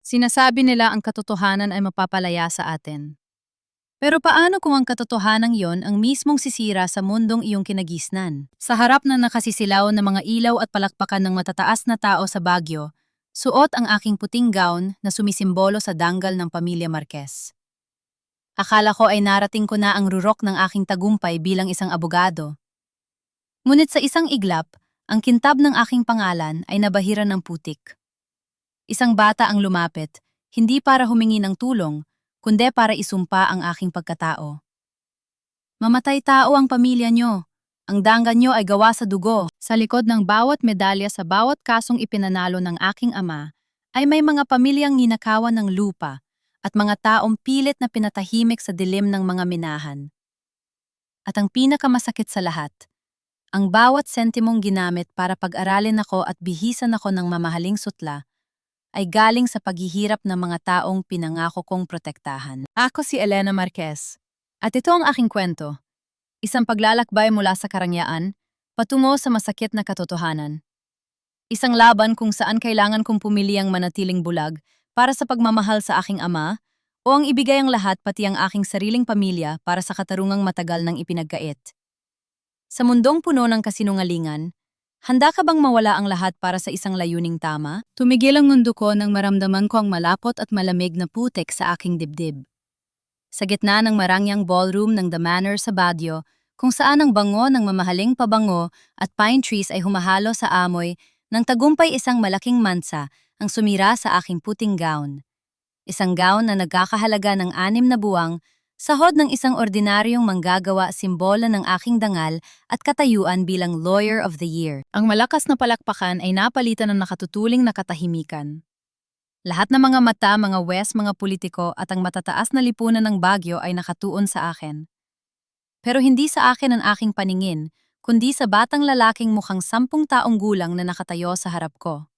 Sinasabi nila ang katotohanan ay mapapalaya sa atin. Pero paano kung ang katotohanan yon ang mismong sisira sa mundong iyong kinagisnan? Sa harap ng nakasisilaw na mga ilaw at palakpakan ng matataas na tao sa Baguio, suot ang aking puting gown na sumisimbolo sa danggal ng pamilya Marquez. Akala ko ay narating ko na ang rurok ng aking tagumpay bilang isang abogado. Ngunit sa isang iglap, ang kintab ng aking pangalan ay nabahiran ng putik. Isang bata ang lumapit, hindi para humingi ng tulong, kundi para isumpa ang aking pagkatao. Mamatay tao ang pamilya nyo. Ang danggan nyo ay gawa sa dugo. Sa likod ng bawat medalya sa bawat kasong ipinanalo ng aking ama, ay may mga pamilyang ninakawan ng lupa at mga taong pilit na pinatahimik sa dilim ng mga minahan. At ang pinakamasakit sa lahat, ang bawat sentimong ginamit para pag-aralin ako at bihisan ako ng mamahaling sutla ay galing sa paghihirap ng mga taong pinangako kong protektahan. Ako si Elena Marquez. At ito ang aking kwento. Isang paglalakbay mula sa karangyaan, patungo sa masakit na katotohanan. Isang laban kung saan kailangan kong pumili ang manatiling bulag para sa pagmamahal sa aking ama o ang ibigay ang lahat pati ang aking sariling pamilya para sa katarungang matagal ng ipinagkait. Sa mundong puno ng kasinungalingan, handa ka bang mawala ang lahat para sa isang layuning tama? Tumigil ang mundo ko nang maramdaman ko ang malapot at malamig na putik sa aking dibdib. Sa gitna ng marangyang ballroom ng The Manor sa Baguio, kung saan ang bango ng mamahaling pabango at pine trees ay humahalo sa amoy, nang tagumpay isang malaking mansa ang sumira sa aking puting gown. Isang gown na nagkakahalaga ng 6 na buwang, sahod ng isang ordinaryong manggagawa simbolo ng aking dangal at katayuan bilang Lawyer of the Year. Ang malakas na palakpakan ay napalitan ng nakatutuling na katahimikan. Lahat ng mga mata, mga wes, mga politiko at ang matataas na lipunan ng Baguio ay nakatuon sa akin. Pero hindi sa akin ang aking paningin, kundi sa batang lalaking mukhang 10 taong gulang na nakatayo sa harap ko.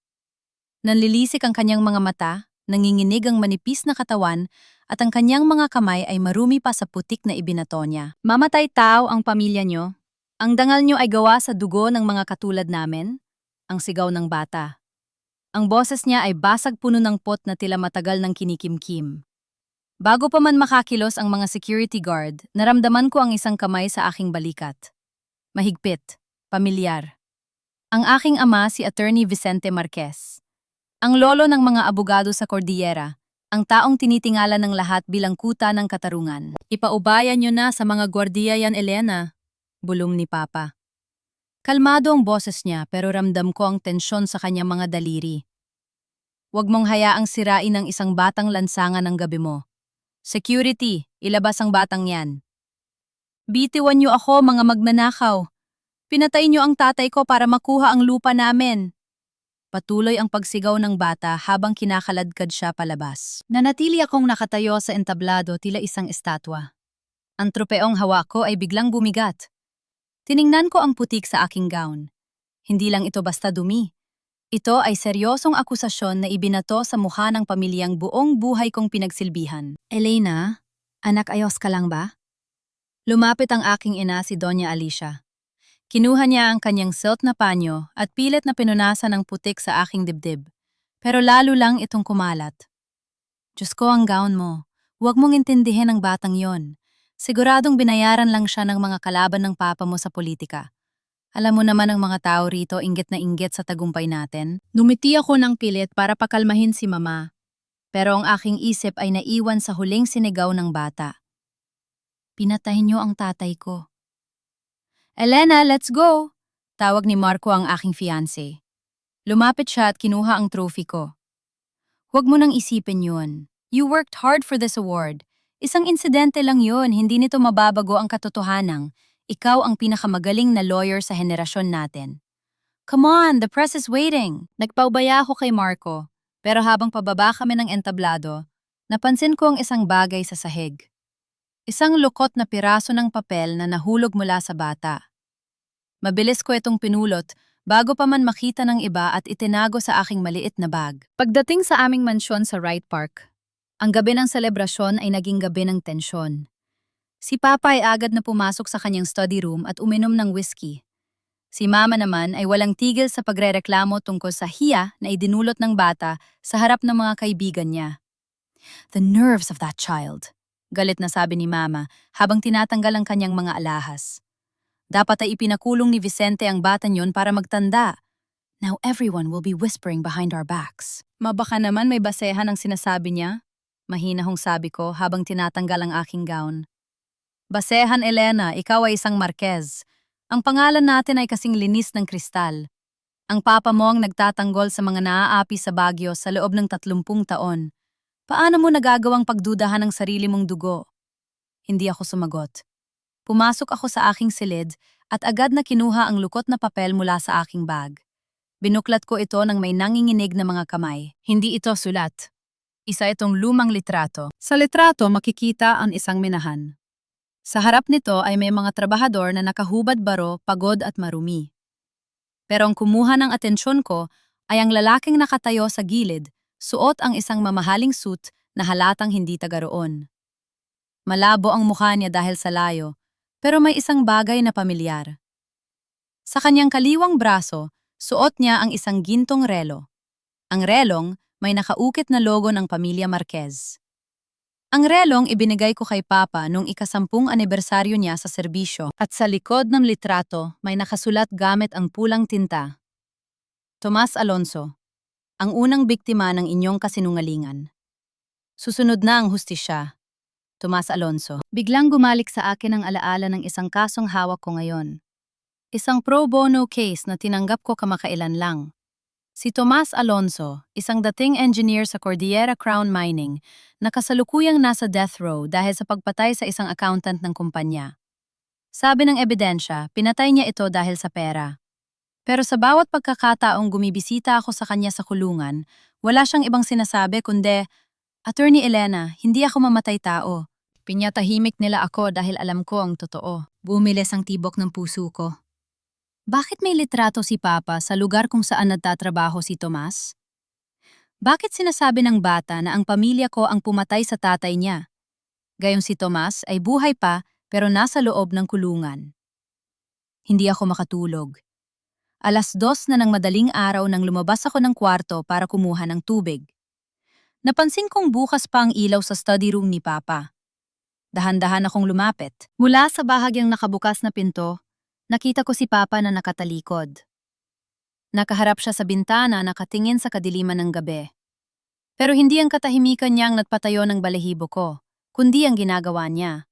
Nanlilisik ang kanyang mga mata, nanginginig ang manipis na katawan, at ang kanyang mga kamay ay marumi pa sa putik na ibinato niya. Mamatay tao ang pamilya nyo. Ang dangal nyo ay gawa sa dugo ng mga katulad namin, ang sigaw ng bata. Ang boses niya ay basag puno ng pot na tila matagal ng kinikimkim. Bago pa man makakilos ang mga security guard, naramdaman ko ang isang kamay sa aking balikat. Mahigpit, pamilyar. Ang aking ama si Attorney Vicente Marquez. Ang lolo ng mga abogado sa Cordillera, ang taong tinitingala ng lahat bilang kuta ng katarungan. Ipaubayan niyo na sa mga gwardiya yan, Elena, bulong ni Papa. Kalmado ang boses niya pero ramdam ko ang tensyon sa kanyang mga daliri. Huwag mong hayaang sirain ng isang batang lansangan ng gabi mo. Security, ilabas ang batang yan. Bitiwan niyo ako, mga magnanakaw. Pinatay niyo ang tatay ko para makuha ang lupa namin. Patuloy ang pagsigaw ng bata habang kinakaladkad siya palabas. Nanatili akong nakatayo sa entablado tila isang estatwa. Ang tropeong hawak ko ay biglang bumigat. Tiningnan ko ang putik sa aking gown. Hindi lang ito basta dumi. Ito ay seryosong akusasyon na ibinato sa mukha ng pamilyang buong buhay kong pinagsilbihan. Elena, anak, ayos ka lang ba? Lumapit ang aking ina, si Doña Alicia. Kinuha niya ang kanyang silk na panyo at pilit na pinunasan ng putik sa aking dibdib. Pero lalo lang itong kumalat. Diyos ko, ang gown mo. Huwag mong intindihin ang batang yon. Siguradong binayaran lang siya ng mga kalaban ng papa mo sa politika. Alam mo naman ang mga tao rito inggit na inggit sa tagumpay natin. Numiti ako ng pilit para pakalmahin si mama. Pero ang aking isip ay naiwan sa huling sinigaw ng bata. Pinatay niyo ang tatay ko. Elena, let's go! Tawag ni Marco ang aking fiancé. Lumapit siya at kinuha ang trophy ko. Huwag mo nang isipin yun. You worked hard for this award. Isang insidente lang yun, hindi nito mababago ang katotohanang. Ikaw ang pinakamagaling na lawyer sa henerasyon natin. Come on, the press is waiting. Nagpaubaya ako kay Marco, pero habang pababa kami ng entablado, napansin ko ang isang bagay sa sahig. Isang lukot na piraso ng papel na nahulog mula sa bata. Mabilis ko itong pinulot bago pa man makita ng iba at itinago sa aking maliit na bag. Pagdating sa aming mansyon sa Wright Park, ang gabi ng selebrasyon ay naging gabi ng tensyon. Si Papa ay agad na pumasok sa kanyang study room at uminom ng whiskey. Si mama naman ay walang tigil sa pagrereklamo tungkol sa hiya na idinulot ng bata sa harap ng mga kaibigan niya. The nerves of that child. Galit na sabi ni mama habang tinatanggal ang kanyang mga alahas. Dapat ay ipinakulong ni Vicente ang bata niyon para magtanda. Now everyone will be whispering behind our backs. Mabaka naman may basehan ang sinasabi niya? Mahina hong sabi ko habang tinatanggal ang aking gown. Basehan, Elena, ikaw ay isang Marquez. Ang pangalan natin ay kasing linis ng kristal. Ang papa mo ang nagtatanggol sa mga naaapi sa Baguio sa loob ng 30 taon. Paano mo nagagawang pagdudahan ng sarili mong dugo? Hindi ako sumagot. Pumasok ako sa aking silid at agad na kinuha ang lukot na papel mula sa aking bag. Binuklat ko ito ng may nanginginig na mga kamay. Hindi ito sulat. Isa itong lumang litrato. Sa litrato makikita ang isang minahan. Sa harap nito ay may mga trabahador na nakahubad baro, pagod at marumi. Pero ang kumuha ng atensyon ko ay ang lalaking nakatayo sa gilid, suot ang isang mamahaling suit na halatang hindi taga roon. Malabo ang mukha niya dahil sa layo, pero may isang bagay na pamilyar. Sa kanyang kaliwang braso, suot niya ang isang gintong relo. Ang relong may nakaukit na logo ng pamilya Marquez. Ang relong ibinigay ko kay Papa nung ika-10 anibersaryo niya sa serbisyo at sa likod ng litrato may nakasulat gamit ang pulang tinta. Tomas Alonso, ang unang biktima ng inyong kasinungalingan. Susunod na ang hustisya. Tomas Alonso. Biglang gumalik sa akin ang alaala ng isang kasong hawak ko ngayon. Isang pro bono case na tinanggap ko kamakailan lang. Si Tomas Alonso, isang dating engineer sa Cordillera Crown Mining, na kasalukuyang nasa death row dahil sa pagpatay sa isang accountant ng kumpanya. Sabi ng ebidensya, pinatay niya ito dahil sa pera. Pero sa bawat pagkakataong gumibisita ako sa kanya sa kulungan, wala siyang ibang sinasabi kundi, "Attorney Elena, hindi ako mamatay tao." Pinyatahimik nila ako dahil alam ko ang totoo. Bumilis ang tibok ng puso ko. Bakit may litrato si Papa sa lugar kung saan nagtatrabaho si Tomas? Bakit sinasabi ng bata na ang pamilya ko ang pumatay sa tatay niya? Gayong si Tomas ay buhay pa pero nasa loob ng kulungan. Hindi ako makatulog. 2:00 na ng madaling araw nang lumabas ako ng kwarto para kumuha ng tubig. Napansin kong bukas pa ang ilaw sa study room ni Papa. Dahan-dahan akong lumapit. Mula sa bahagyang nakabukas na pinto, nakita ko si Papa na nakatalikod. Nakaharap siya sa bintana nakatingin sa kadiliman ng gabi. Pero hindi ang katahimikan niya ang nagpatayo ng balahibo ko, kundi ang ginagawa niya.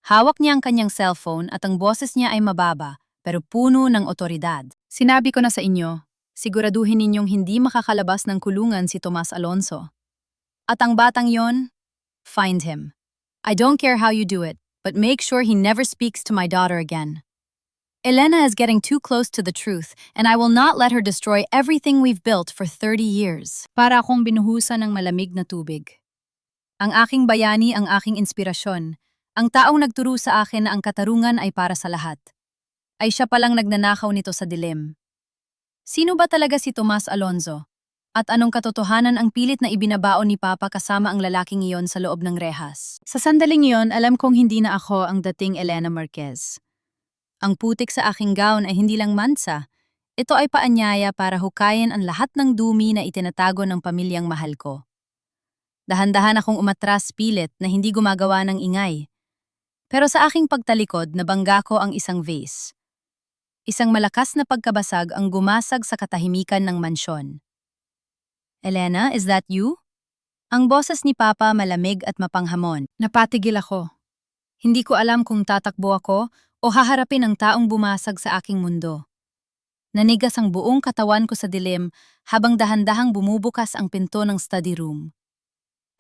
Hawak niya ang kanyang cellphone at ang boses niya ay mababa, pero puno ng otoridad. Sinabi ko na sa inyo, siguraduhin ninyong hindi makakalabas ng kulungan si Tomas Alonso. At ang batang yon, find him. I don't care how you do it, but make sure he never speaks to my daughter again. Elena is getting too close to the truth, and I will not let her destroy everything we've built for 30 years. Para akong binuhusan ng malamig na tubig. Ang aking bayani ang aking inspirasyon. Ang taong nagturo sa akin na ang katarungan ay para sa lahat. Ay siya palang nagnanakaw nito sa dilim. Sino ba talaga si Tomas Alonso? At anong katotohanan ang pilit na ibinabaon ni Papa kasama ang lalaking iyon sa loob ng rehas? Sa sandaling iyon, alam kong hindi na ako ang dating Elena Marquez. Ang putik sa aking gown ay hindi lang mansa. Ito ay paanyaya para hukayin ang lahat ng dumi na itinatago ng pamilyang mahal ko. Dahan-dahan akong umatras pilit na hindi gumagawa ng ingay. Pero sa aking pagtalikod, nabangga ko ang isang vase. Isang malakas na pagkabasag ang gumasag sa katahimikan ng mansyon. Elena, is that you? Ang boses ni Papa malamig at mapanghamon. Napatigil ako. Hindi ko alam kung tatakbo ako o haharapin ang taong bumasag sa aking mundo. Nanigas ang buong katawan ko sa dilim habang dahan-dahang bumubukas ang pinto ng study room.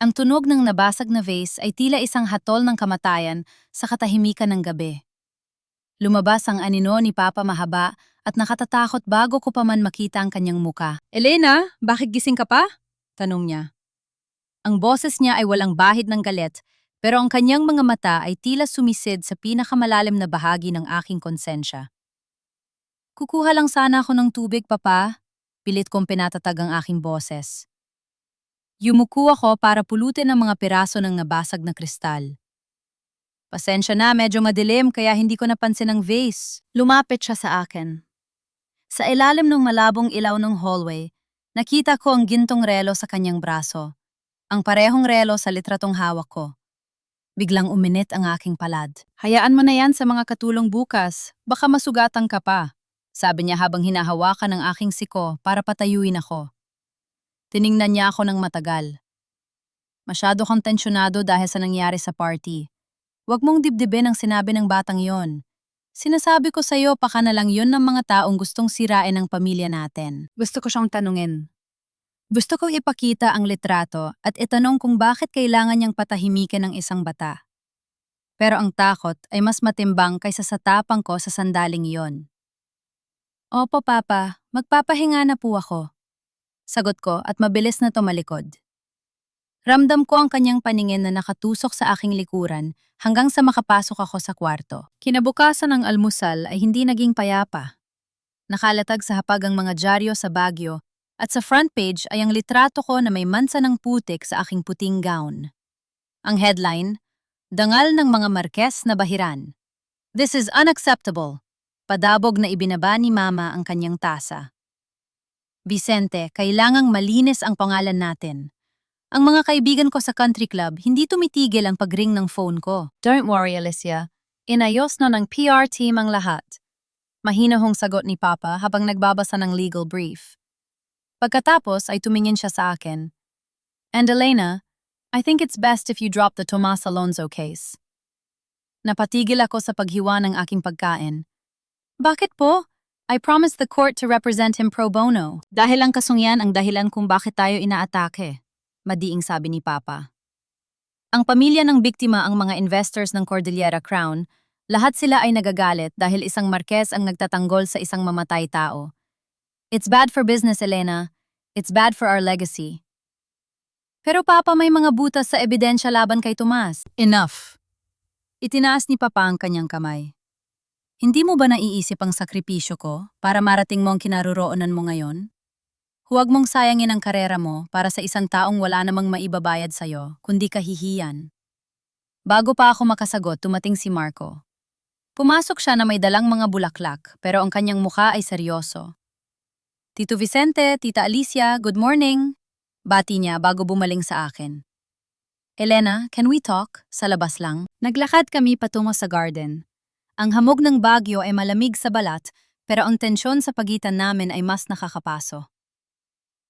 Ang tunog ng nabasag na vase ay tila isang hatol ng kamatayan sa katahimikan ng gabi. Lumabas ang anino ni Papa mahaba at nakatatakot bago ko pa man makita ang kanyang muka. "Elena, bakit gising ka pa?" tanong niya. Ang boses niya ay walang bahid ng galit, pero ang kanyang mga mata ay tila sumisid sa pinakamalalim na bahagi ng aking konsensya. "Kukuha lang sana ako ng tubig, Papa." Pilit kong pinatatag ang aking boses. Yumuko ako para pulutin ang mga piraso ng nabasag na kristal. "Pasensya na, medyo madilim kaya hindi ko napansin ang vase." Lumapit siya sa akin. Sa ilalim ng malabong ilaw ng hallway, nakita ko ang gintong relo sa kanyang braso. Ang parehong relo sa litratong hawak ko. Biglang uminit ang aking palad. Hayaan mo na yan sa mga katulong bukas. Baka masugatan ka pa. Sabi niya habang hinahawakan ang aking siko para patayuin ako. Tiningnan niya ako ng matagal. Masyado kang tensyonado dahil sa nangyari sa party. Huwag mong dibdibin ang sinabi ng batang yon. Sinasabi ko sa'yo, baka na lang yun ng mga taong gustong sirain ang pamilya natin. Gusto ko siyang tanungin. Gusto ko ipakita ang litrato at itanong kung bakit kailangan niyang patahimikin ang isang bata. Pero ang takot ay mas matimbang kaysa sa tapang ko sa sandaling iyon. Opo, Papa. Magpapahinga na po ako. Sagot ko at mabilis na tumalikod. Ramdam ko ang kanyang paningin na nakatusok sa aking likuran hanggang sa makapasok ako sa kwarto. Kinabukasan ng almusal ay hindi naging payapa. Nakalatag sa hapag ang mga dyaryo sa Baguio at sa front page ay ang litrato ko na may mansa ng putik sa aking puting gown. Ang headline, Dangal ng mga Marquez na Bahiran. This is unacceptable. Padabog na ibinaba ni Mama ang kanyang tasa. Vicente, kailangang malinis ang pangalan natin. Ang mga kaibigan ko sa country club, hindi tumitigil ang pag-ring ng phone ko. Don't worry, Alicia. Inayos na ng PR team ang lahat. Mahinahong sagot ni Papa habang nagbabasa ng legal brief. Pagkatapos ay tumingin siya sa akin. And Elena, I think it's best if you drop the Tomas Alonzo case. Napatigil ako sa paghiwa ng aking pagkain. Bakit po? I promised the court to represent him pro bono. Dahil ang kasungyan ang dahilan kung bakit tayo inaatake. Madiing sabi ni Papa. Ang pamilya ng biktima ang mga investors ng Cordillera Crown, lahat sila ay nagagalit dahil isang Marquez ang nagtatanggol sa isang mamatay tao. It's bad for business, Elena. It's bad for our legacy. Pero Papa, may mga butas sa ebidensya laban kay Tomas. Enough. Itinaas ni Papa ang kanyang kamay. Hindi mo ba naiisip ang sakripisyo ko para marating mo ang kinaroroonan mo ngayon? Huwag mong sayangin ang karera mo para sa isang taong wala namang maibabayad sa'yo, kundi kahihiyan. Bago pa ako makasagot, tumating si Marco. Pumasok siya na may dalang mga bulaklak, pero ang kanyang mukha ay seryoso. Tito Vicente, Tita Alicia, good morning. Bati niya bago bumaling sa akin. Elena, can we talk? Sa labas lang. Naglakad kami patungo sa garden. Ang hamog ng Baguio ay malamig sa balat, pero ang tensyon sa pagitan namin ay mas nakakapaso.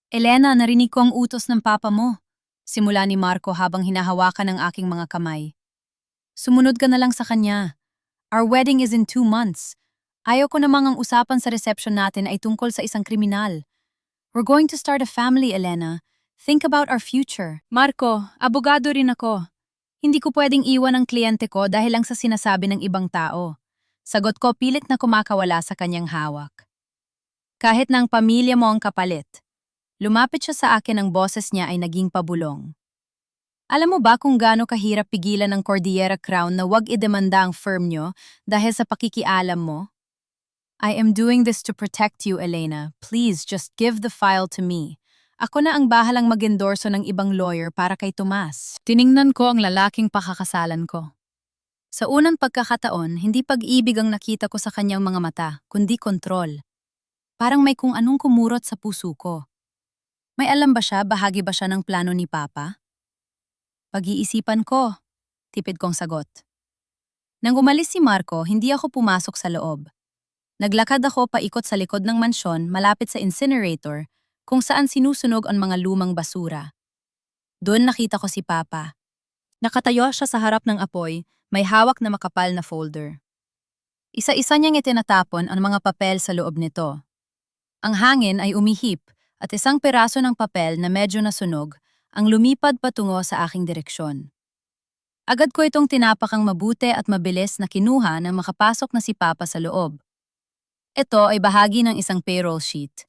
Elena, narinig ko ang utos ng papa mo. Simula ni Marco habang hinahawakan ang aking mga kamay. Sumunod ka na lang sa kanya. Our wedding is in 2 months. Ayaw ko namang ang usapan sa reception natin ay tungkol sa isang kriminal. We're going to start a family, Elena. Think about our future. Marco, abogado rin ako. Hindi ko pwedeng iwan ang kliyente ko dahil lang sa sinasabi ng ibang tao. Sagot ko pilit na kumakawala sa kanyang hawak. Kahit na ang pamilya mo ang kapalit. Lumapit siya sa akin, ang boses niya ay naging pabulong. Alam mo ba kung gaano kahirap pigilan ng Cordillera Crown na wag idemanda ang firm nyo dahil sa pakikialam mo? I am doing this to protect you, Elena. Please just give the file to me. Ako na ang bahalang mag-endorso ng ibang lawyer para kay Tomas. Tiningnan ko ang lalaking pakakasalan ko. Sa unang pagkakataon, hindi pag-ibig ang nakita ko sa kanyang mga mata, kundi kontrol. Parang may kung anong kumurot sa puso ko. May alam ba siya, bahagi ba siya ng plano ni Papa? Pag-iisipan ko, tipid kong sagot. Nang umalis si Marco, hindi ako pumasok sa loob. Naglakad ako paikot sa likod ng mansyon malapit sa incinerator kung saan sinusunog ang mga lumang basura. Doon nakita ko si Papa. Nakatayo siya sa harap ng apoy, may hawak na makapal na folder. Isa-isa niyang itinatapon ang mga papel sa loob nito. Ang hangin ay umihip at isang piraso ng papel na medyo nasunog ang lumipad patungo sa aking direksyon. Agad ko itong tinapakang mabuti at mabilis na kinuha nang makapasok na si Papa sa loob. Ito ay bahagi ng isang payroll sheet.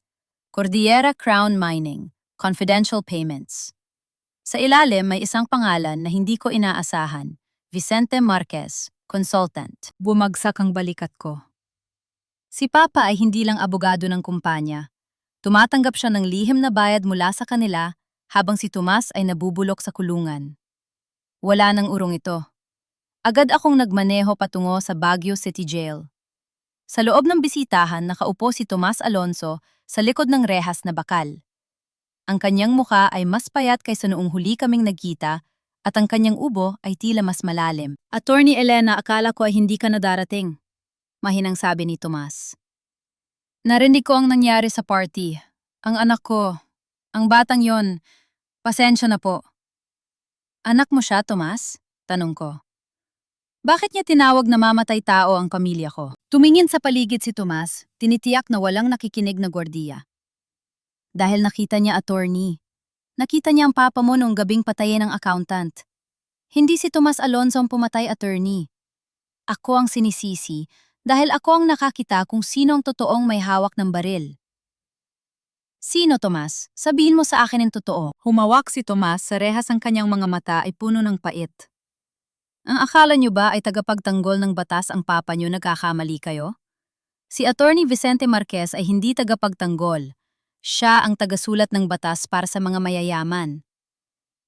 Cordillera Crown Mining, Confidential Payments. Sa ilalim may isang pangalan na hindi ko inaasahan, Vicente Marquez, Consultant. Bumagsak ang balikat ko. Si Papa ay hindi lang abogado ng kumpanya. Tumatanggap siya ng lihim na bayad mula sa kanila habang si Tomas ay nabubulok sa kulungan. Wala nang urong ito. Agad akong nagmaneho patungo sa Baguio City Jail. Sa loob ng bisitahan, nakaupo si Tomas Alonso sa likod ng rehas na bakal. Ang kanyang muka ay mas payat kaysa noong huli kaming nagkita at ang kanyang ubo ay tila mas malalim. Attorney Elena, akala ko ay hindi ka na darating, mahinang sabi ni Tomas. Narinig ko ang nangyari sa party. Ang anak ko, ang batang yon, pasensya na po. Anak mo siya, Tomas? Tanong ko. Bakit niya tinawag na mamatay tao ang pamilya ko? Tumingin sa paligid si Tomas, tinitiyak na walang nakikinig na gwardiya. Dahil nakita niya, attorney. Nakita niya ang papa mo noong gabing patayin ng accountant. Hindi si Tomas Alonso ang pumatay, attorney. Ako ang sinisisi dahil ako ang nakakita kung sino ang totoong may hawak ng baril. Sino, Tomas? Sabihin mo sa akin ang totoo. Humawak si Tomas, sa rehas ang kanyang mga mata ay puno ng pait. Ang akala niyo ba ay tagapagtanggol ng batas ang papa niyo, nagkakamali kayo? Si Attorney Vicente Marquez ay hindi tagapagtanggol. Siya ang tagasulat ng batas para sa mga mayayaman.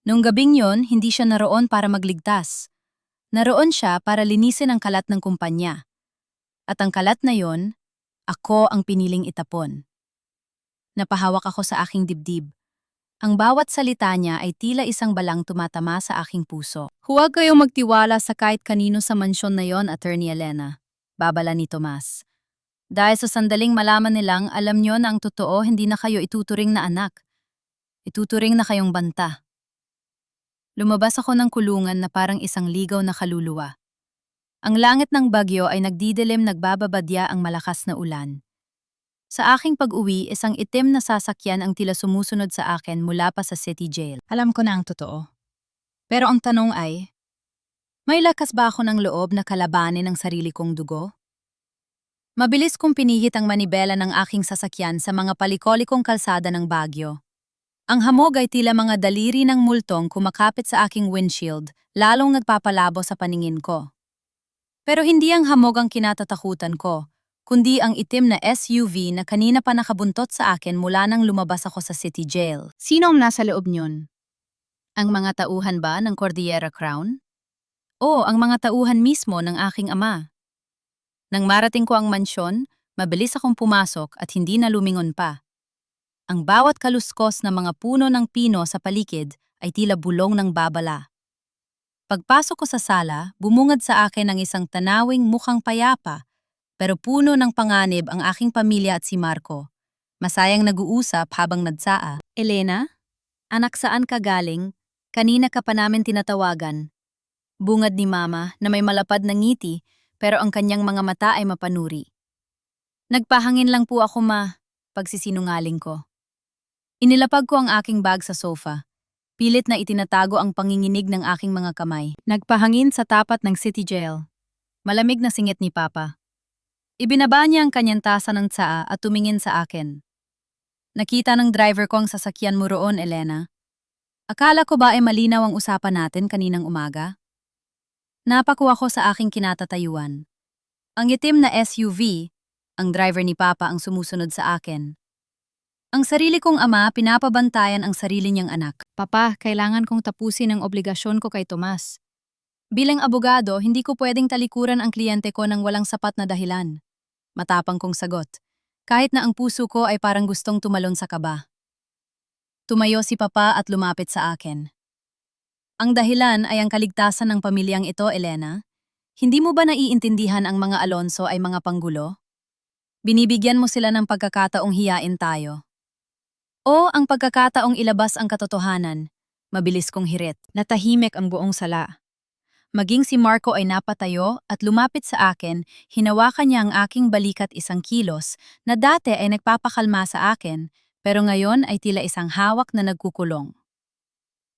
Noong gabing yon, hindi siya naroon para magligtas. Naroon siya para linisin ang kalat ng kumpanya. At ang kalat na yon, ako ang piniling itapon. Napahawak ako sa aking dibdib. Ang bawat salita niya ay tila isang balang tumatama sa aking puso. Huwag kayong magtiwala sa kahit kanino sa mansyon na yon, Attorney Elena. Babala ni Tomas. Dahil sa sandaling malaman nilang alam nyo na ang totoo, hindi na kayo ituturing na anak. Ituturing na kayong banta. Lumabas ako ng kulungan na parang isang ligaw na kaluluwa. Ang langit ng bagyo ay nagdidilim, nagbababadya ang malakas na ulan. Sa aking pag-uwi, isang itim na sasakyan ang tila sumusunod sa akin mula pa sa city jail. Alam ko na ang totoo. Pero ang tanong ay, may lakas ba ako ng loob na kalabanin ang sarili kong dugo? Mabilis kong pinihit ang manibela ng aking sasakyan sa mga palikolikong kalsada ng Baguio. Ang hamog ay tila mga daliri ng multong kumakapit sa aking windshield, lalong nagpapalabo sa paningin ko. Pero hindi ang hamog ang kinatatakutan ko, kundi ang itim na SUV na kanina pa nakabuntot sa akin mula nang lumabas ako sa city jail. Sino ang nasa loob niyon? Ang mga tauhan ba ng Cordillera Crown? O ang mga tauhan mismo ng aking ama? Nang marating ko ang mansyon, mabilis akong pumasok at hindi na lumingon pa. Ang bawat kaluskos na mga puno ng pino sa paligid ay tila bulong ng babala. Pagpasok ko sa sala, bumungad sa akin ang isang tanawing mukhang payapa, pero puno ng panganib ang aking pamilya at si Marco. Masayang nag-uusap habang nagsaa. Elena? Anak, saan ka galing? Kanina ka pa namin tinatawagan. Bungad ni Mama na may malapad na ngiti pero ang kanyang mga mata ay mapanuri. Nagpahangin lang po ako, Ma, pagsisinungaling ko. Inilapag ko ang aking bag sa sofa. Pilit na itinatago ang panginginig ng aking mga kamay. Nagpahangin sa tapat ng city jail. Malamig na singit ni Papa. Ibinaba niya ang kanyang tasa ng tsaa at tumingin sa akin. Nakita ng driver ko ang sasakyan mo roon, Elena. Akala ko ba ay malinaw ang usapan natin kaninang umaga? Napako ako sa aking kinatatayuan. Ang itim na SUV, ang driver ni Papa ang sumusunod sa akin. Ang sarili kong ama, pinapabantayan ang sarili niyang anak. Papa, kailangan kong tapusin ang obligasyon ko kay Tomas. Bilang abogado, hindi ko pwedeng talikuran ang kliyente ko ng walang sapat na dahilan. Matapang kong sagot, kahit na ang puso ko ay parang gustong tumalon sa kaba. Tumayo si Papa at lumapit sa akin. Ang dahilan ay ang kaligtasan ng pamilyang ito, Elena. Hindi mo ba naiintindihan ang mga Alonso ay mga panggulo? Binibigyan mo sila ng pagkakataong hiyain tayo. O ang pagkakataong ilabas ang katotohanan. Mabilis kong hirit. Natahimik ang buong sala. Maging si Marco ay napatayo at lumapit sa akin, hinawakan niya ang aking balikat 1 kilos na dati ay nagpapakalma sa akin, pero ngayon ay tila isang hawak na nagkukulong.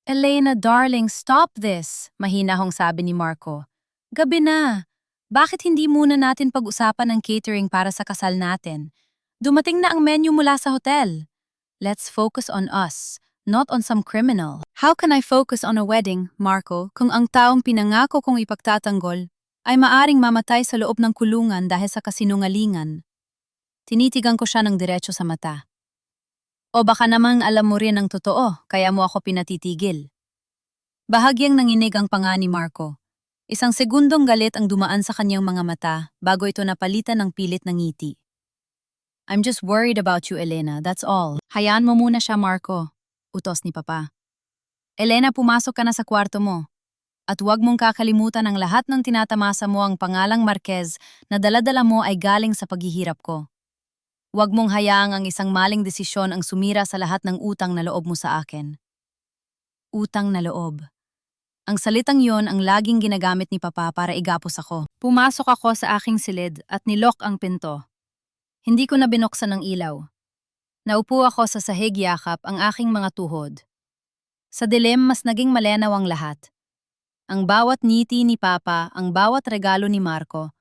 Elena, darling, stop this, mahina hong sabi ni Marco. Gabi na. Bakit hindi muna natin pag-usapan ang catering para sa kasal natin? Dumating na ang menu mula sa hotel. Let's focus on us, not on some criminal. How can I focus on a wedding, Marco, kung ang taong pinangako kong ipagtatanggol ay maaring mamatay sa loob ng kulungan dahil sa kasinungalingan? Tinitigan ko siya ng diretso sa mata. O baka namang alam mo rin ang totoo, kaya mo ako pinatitigil. Bahagyang nanginig ang panga ni Marco. Isang segundong galit ang dumaan sa kanyang mga mata bago ito napalitan ng pilit na ngiti. I'm just worried about you, Elena, that's all. Hayaan mo muna siya, Marco. Utos ni Papa. Elena, pumasok ka na sa kwarto mo. At huwag mong kakalimutan ang lahat ng tinatamasa mo ang pangalang Marquez na daladala mo ay galing sa paghihirap ko. Huwag mong hayaang ang isang maling desisyon ang sumira sa lahat ng utang na loob mo sa akin. Utang na loob. Ang salitang yon ang laging ginagamit ni Papa para igapos ako. Pumasok ako sa aking silid at nilock ang pinto. Hindi ko na binuksan ng ilaw. Naupo ako sa sahig yakap ang aking mga tuhod. Sa dilim, mas naging malinaw ang lahat. Ang bawat ngiti ni Papa, ang bawat regalo ni Marco.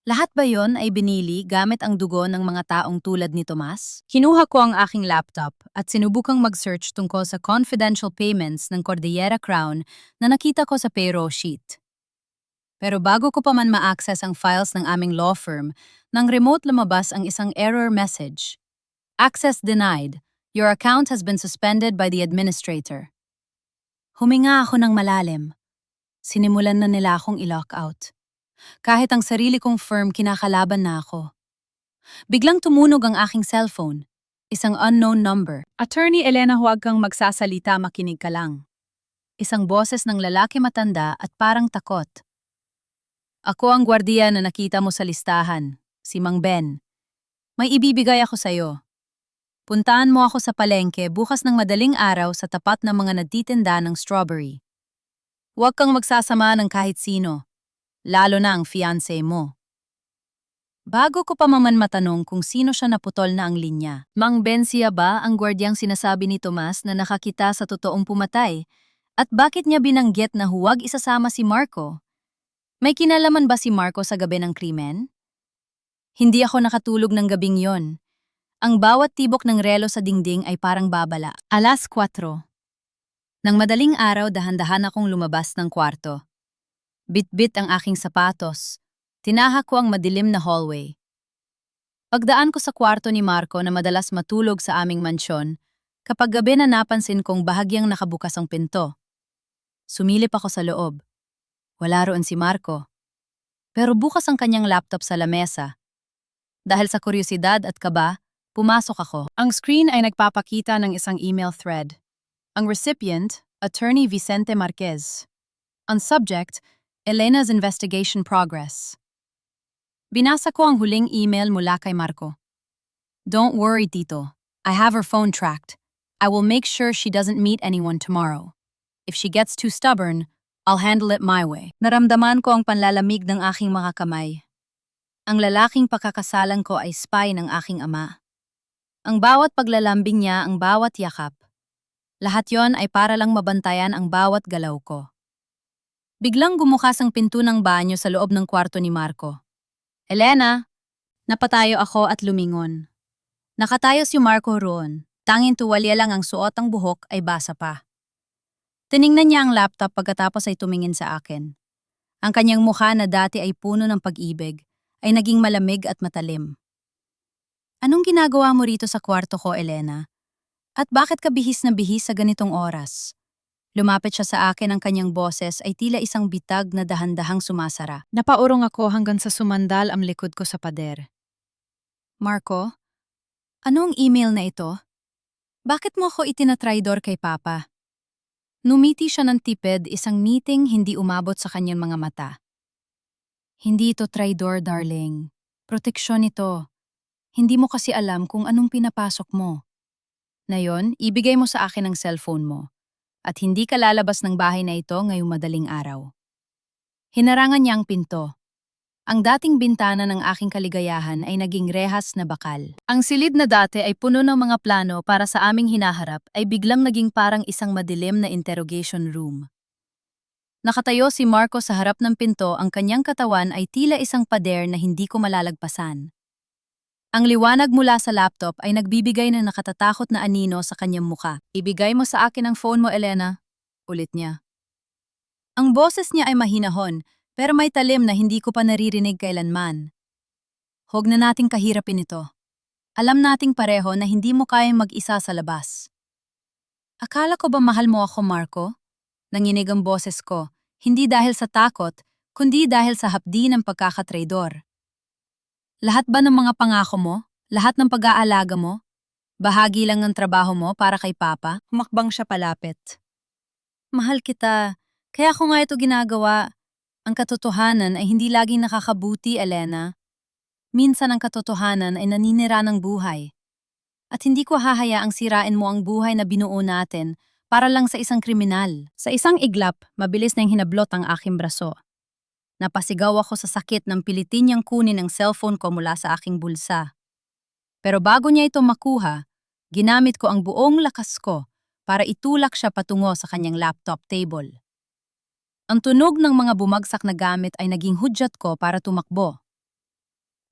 Lahat ba yon ay binili gamit ang dugo ng mga taong tulad ni Tomas? Kinuha ko ang aking laptop at sinubukang mag-search tungkol sa confidential payments ng Cordillera Crown na nakita ko sa payroll sheet. Pero bago ko pa man ma-access ang files ng aming law firm, nang remote lumabas ang isang error message. Access denied. Your account has been suspended by the administrator. Huminga ako ng malalim. Sinimulan na nila akong i-lock out. Kahit ang sarili kong firm kinakalaban na ako. Biglang tumunog ang aking cellphone. Isang unknown number. Attorney Elena, huwag kang magsasalita, makinig ka lang. Isang boses ng lalaki matanda at parang takot. Ako ang gwardiya na nakita mo sa listahan, si Mang Ben. May ibibigay ako sa'yo. Puntaan mo ako sa palengke bukas ng madaling araw sa tapat ng mga nagtitinda ng strawberry. Huwag kang magsasama ng kahit sino. Lalo na ang fiancé mo. Bago ko pa man matanong kung sino siya, naputol na ang linya. Mang Ben siya ba ang gwardyang sinasabi ni Tomas na nakakita sa totoong pumatay? At bakit niya binanggit na huwag isasama si Marco? May kinalaman ba si Marco sa gabi ng krimen? Hindi ako nakatulog ng gabing yon. Ang bawat tibok ng relo sa dingding ay parang babala. 4:00. Nang madaling araw, dahan-dahan akong lumabas ng kwarto. Bit-bit ang aking sapatos. Tinahak ko ang madilim na hallway. Pagdaan ko sa kwarto ni Marco na madalas matulog sa aming mansyon, kapag gabi na napansin kong bahagyang nakabukas ang pinto. Sumilip ako sa loob. Wala roon si Marco. Pero bukas ang kanyang laptop sa lamesa. Dahil sa kuryosidad at kaba, pumasok ako. Ang screen ay nagpapakita ng isang email thread. Ang recipient, Attorney Vicente Marquez. Ang subject, Elena's investigation progress. Binasa ko ang huling email mula kay Marco. Don't worry, Tito. I have her phone tracked. I will make sure she doesn't meet anyone tomorrow. If she gets too stubborn, I'll handle it my way. Naramdaman ko ang panlalamig ng aking mga kamay. Ang lalaking pakakasalan ko ay spy ng aking ama. Ang bawat paglalambing niya, ang bawat yakap. Lahat yon ay para lang mabantayan ang bawat galaw ko. Biglang gumukas ang pinto ng banyo sa loob ng kwarto ni Marco. Elena! Napatayo ako at lumingon. Nakatayo si Marco roon. Tanging tuwalya lang ang suot, ang buhok ay basa pa. Tiningnan niya ang laptop pagkatapos ay tumingin sa akin. Ang kanyang mukha na dati ay puno ng pag-ibig ay naging malamig at matalim. Anong ginagawa mo rito sa kwarto ko, Elena? At bakit ka bihis na bihis sa ganitong oras? Lumapit siya sa akin, ang kanyang boses ay tila isang bitag na dahan-dahang sumasara. Napaurong ako hanggang sa sumandal ang likod ko sa pader. Marco, anong email na ito? Bakit mo ako itinatraidor kay Papa? Numiti siya ng tipid, isang ngiting hindi umabot sa kanyang mga mata. Hindi ito traidor, darling. Proteksyon ito. Hindi mo kasi alam kung anong pinapasok mo. Ngayon, ibigay mo sa akin ang cellphone mo. At hindi ka lalabas ng bahay na ito ngayong madaling araw. Hinarangan niya ang pinto. Ang dating bintana ng aking kaligayahan ay naging rehas na bakal. Ang silid na dati ay puno ng mga plano para sa aming hinaharap ay biglang naging parang isang madilim na interrogation room. Nakatayo si Marco sa harap ng pinto, ang kanyang katawan ay tila isang pader na hindi ko malalagpasan. Ang liwanag mula sa laptop ay nagbibigay ng nakatatakot na anino sa kanyang muka. Ibigay mo sa akin ang phone mo, Elena. Ulit niya. Ang boses niya ay mahinahon, pero may talim na hindi ko pa naririnig kailanman. Huwag na nating kahirapin ito. Alam nating pareho na hindi mo kayang mag-isa sa labas. Akala ko ba mahal mo ako, Marco? Nanginig ang boses ko, hindi dahil sa takot, kundi dahil sa hapdi ng pagkakatraidor. Lahat ba ng mga pangako mo? Lahat ng pag-aalaga mo? Bahagi lang ng trabaho mo para kay Papa? Humakbang siya palapit. Mahal kita. Kaya ko nga ito ginagawa. Ang katotohanan ay hindi laging nakakabuti, Elena. Minsan ang katotohanan ay naninira ng buhay. At hindi ko hahayaang sirain mo ang buhay na binuo natin para lang sa isang kriminal. Sa isang iglap, mabilis na hinablot ang aking braso. Napasigaw ako sa sakit ng pilitin niyang kunin ang cellphone ko mula sa aking bulsa. Pero bago niya ito makuha, ginamit ko ang buong lakas ko para itulak siya patungo sa kanyang laptop table. Ang tunog ng mga bumagsak na gamit ay naging hudyat ko para tumakbo.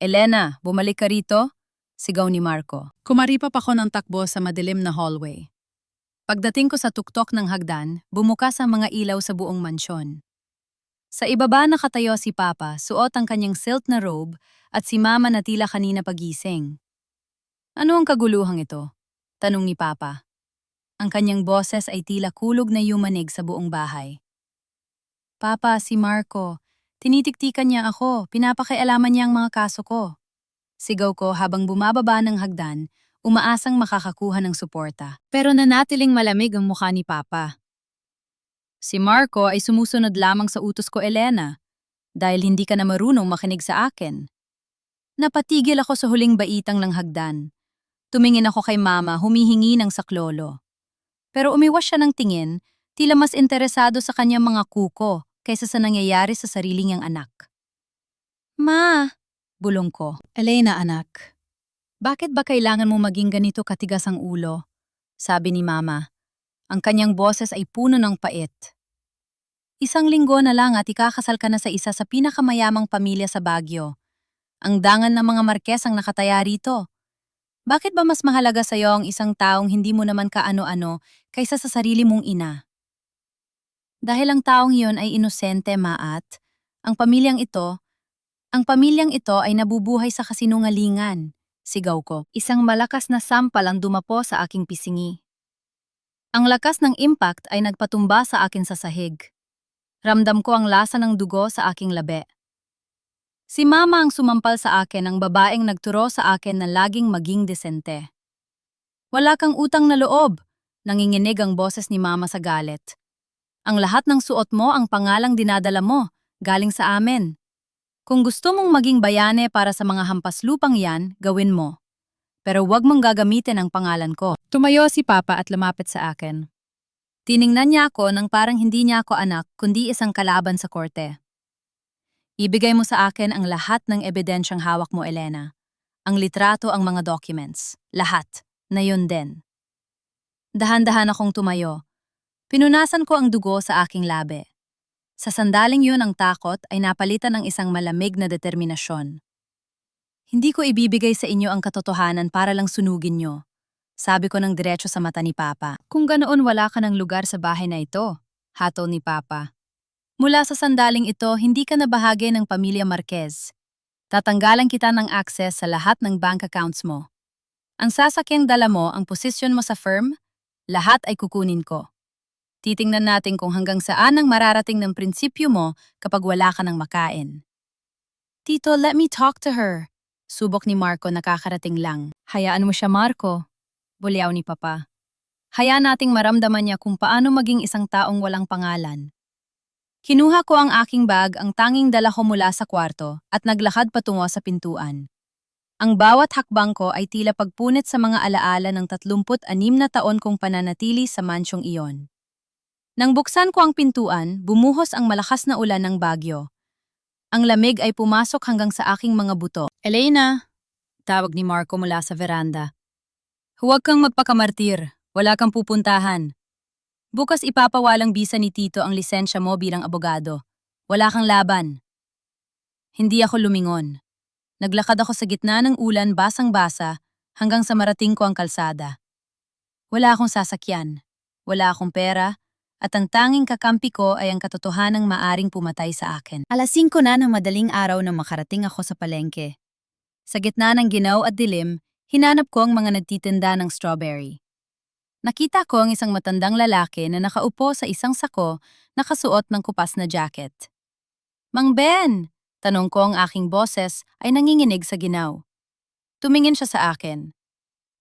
Elena, bumalik ka rito? Sigaw ni Marco. Kumaripap ako ng takbo sa madilim na hallway. Pagdating ko sa tuktok ng hagdan, bumukas ang mga ilaw sa buong mansyon. Sa ibaba nakatayo si Papa, suot ang kanyang silk na robe, at si Mama na tila kanina pagising. Ano ang kaguluhang ito? Tanong ni Papa. Ang kanyang boses ay tila kulog na yumanig sa buong bahay. Papa, si Marco. Tinitiktikan niya ako, pinapakialaman niya ang mga kaso ko. Sigaw ko habang bumababa ng hagdan, umaasang makakakuha ng suporta. Pero nanatiling malamig ang mukha ni Papa. Si Marco ay sumusunod lamang sa utos ko, Elena, dahil hindi ka na marunong makinig sa akin. Napatigil ako sa huling baitang ng hagdan. Tumingin ako kay Mama, humihingi ng saklolo. Pero umiwas siya ng tingin, tila mas interesado sa kanyang mga kuko kaysa sa nangyayari sa sarili niyang anak. Ma! Bulong ko. Elena, anak. Bakit ba kailangan mo maging ganito katigas ang ulo? Sabi ni Mama. Ang kanyang boses ay puno ng pait. Isang linggo na lang at ikakasal ka na sa isa sa pinakamayamang pamilya sa Baguio. Ang dangan ng mga Marquez ang nakataya rito. Bakit ba mas mahalaga sa'yo ang isang taong hindi mo naman kaano-ano kaysa sa sarili mong ina? Dahil ang taong iyon ay inosente, Maat. Ang pamilyang ito ay nabubuhay sa kasinungalingan. Sigaw ko. Isang malakas na sampal ang dumapo sa aking pisingi. Ang lakas ng impact ay nagpatumba sa akin sa sahig. Ramdam ko ang lasa ng dugo sa aking labi. Si Mama ang sumampal sa akin, ang babaeng nagturo sa akin na laging maging desente. Wala kang utang na loob, nanginginig ang boses ni Mama sa galit. Ang lahat ng suot mo ang pangalang dinadala mo, galing sa amin. Kung gusto mong maging bayane para sa mga hampas lupang yan, gawin mo. Pero huwag mong gagamitin ang pangalan ko. Tumayo si Papa at lumapit sa akin. Tiningnan niya ako nang parang hindi niya ako anak kundi isang kalaban sa korte. Ibigay mo sa akin ang lahat ng ebidensyang hawak mo, Elena. Ang litrato, ang mga documents. Lahat. Na yun din. Dahan-dahan akong tumayo. Pinunasan ko ang dugo sa aking labi. Sa sandaling yun ang takot ay napalitan ng isang malamig na determinasyon. Hindi ko ibibigay sa inyo ang katotohanan para lang sunugin nyo. Sabi ko ng diretso sa mata ni Papa. Kung ganoon wala ka ng lugar sa bahay na ito, hatol ni Papa. Mula sa sandaling ito, hindi ka na bahagi ng pamilya Marquez. Tatanggalan kita ng access sa lahat ng bank accounts mo. Ang sasakyang dala mo, ang posisyon mo sa firm, lahat ay kukunin ko. Titingnan natin kung hanggang saan ang mararating ng prinsipyo mo kapag wala ka ng makain. Tito, let me talk to her. Subok ni Marco, nakakarating lang. Hayaan mo siya, Marco. Bulyaw ni Papa. Hayaan nating maramdaman niya kung paano maging isang taong walang pangalan. Kinuha ko ang aking bag, ang tanging dala ko mula sa kwarto, at naglakad patungo sa pintuan. Ang bawat hakbang ko ay tila pagpunit sa mga alaala ng 36 na taon kong pananatili sa mansyong iyon. Nang buksan ko ang pintuan, bumuhos ang malakas na ulan ng Baguio. Ang lamig ay pumasok hanggang sa aking mga buto. Elena! Tawag ni Marco mula sa veranda. Huwag kang magpakamartir. Wala kang pupuntahan. Bukas ipapawalang bisa ni Tito ang lisensya mo bilang abogado. Wala kang laban. Hindi ako lumingon. Naglakad ako sa gitna ng ulan basang-basa hanggang sa marating ko ang kalsada. Wala akong sasakyan. Wala akong pera. At ang tanging kakampi ko ay ang katotohanang maaring pumatay sa akin. Alas 5 na ng madaling araw nang makarating ako sa palengke. Sa gitna ng ginaw at dilim, hinanap ko ang mga nagtitinda ng strawberry. Nakita ko ang isang matandang lalaki na nakaupo sa isang sako, nakasuot ng kupas na jacket. Mang Ben! Tanong ko ang aking boses ay nanginginig sa ginaw. Tumingin siya sa akin.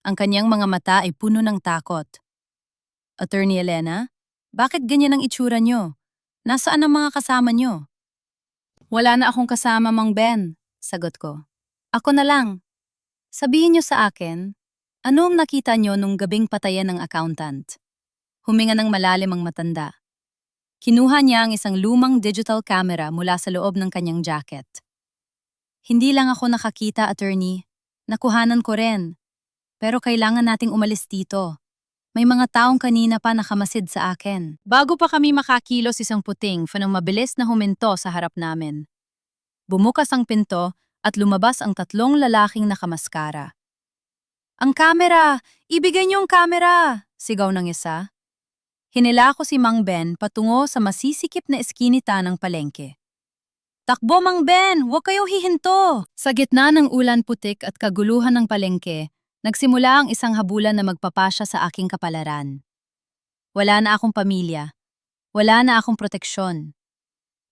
Ang kanyang mga mata ay puno ng takot. Attorney Elena, bakit ganyan ang itsura niyo? Nasaan ang mga kasama niyo? Wala na akong kasama, Mang Ben, sagot ko. Ako na lang. Sabihin niyo sa akin, ano ang nakita niyo nung gabing patayan ng accountant? Huminga ng malalim ang matanda. Kinuha niya ang isang lumang digital camera mula sa loob ng kanyang jacket. Hindi lang ako nakakita, attorney. Nakuhanan ko rin. Pero kailangan nating umalis dito. May mga taong kanina pa nakamasid sa akin. Bago pa kami makakilos isang puting, fanong mabilis na huminto sa harap namin. Bumukas ang pinto at lumabas ang tatlong lalaking nakamaskara. Ang kamera! Ibigay niyo ang kamera! Sigaw ng isa. Hinila ko si Mang Ben patungo sa masisikip na eskinita ng palengke. Takbo, Mang Ben! Huwag kayo hihinto! Sa gitna ng ulan putik at kaguluhan ng palengke, nagsimula ang isang habulan na magpapasya sa aking kapalaran. Wala na akong pamilya. Wala na akong proteksyon.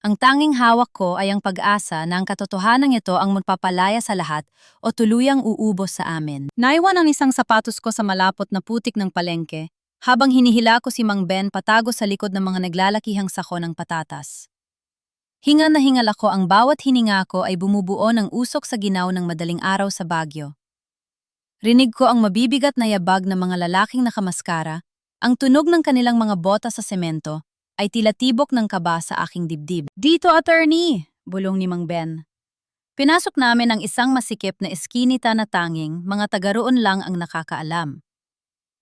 Ang tanging hawak ko ay ang pag-asa na ang katotohanan ito ang magpapalaya sa lahat o tuluyang uubos sa amin. Naiwan ang isang sapatos ko sa malapot na putik ng palengke habang hinihila ko si Mang Ben patago sa likod ng mga naglalakihang sako ng patatas. Hingal na hingal ako, ang bawat hininga ko ay bumubuo ng usok sa ginaw ng madaling araw sa Baguio. Rinig ko ang mabibigat na yabag ng mga lalaking nakamaskara, ang tunog ng kanilang mga bota sa semento, ay tila tibok ng kaba sa aking dibdib. Dito, attorney! Bulong ni Mang Ben. Pinasok namin ang isang masikip na eskinita na tanging mga taga-roon lang ang nakakaalam.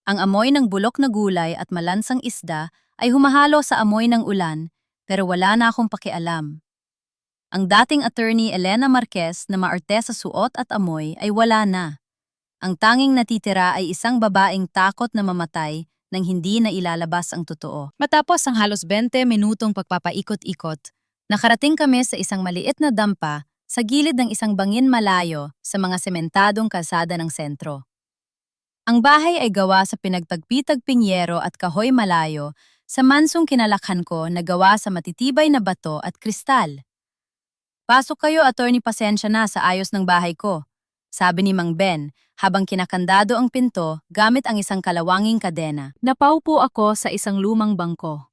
Ang amoy ng bulok na gulay at malansang isda ay humahalo sa amoy ng ulan, pero wala na akong pakialam. Ang dating attorney Elena Marquez na maarte sa suot at amoy ay wala na. Ang tanging natitira ay isang babaeng takot na mamatay nang hindi na ilalabas ang totoo. Matapos ang halos 20 minutong pagpapaikot-ikot, nakarating kami sa isang maliit na dampa sa gilid ng isang bangin malayo sa mga sementadong kalsada ng sentro. Ang bahay ay gawa sa pinagtagpi-tagping yero at kahoy malayo sa mansong kinalakhan ko na gawa sa matitibay na bato at kristal. Pasok kayo, attorney, pasensya na sa ayos ng bahay ko, sabi ni Mang Ben habang kinakandado ang pinto gamit ang isang kalawanging kadena. Napaupo ako sa isang lumang bangko.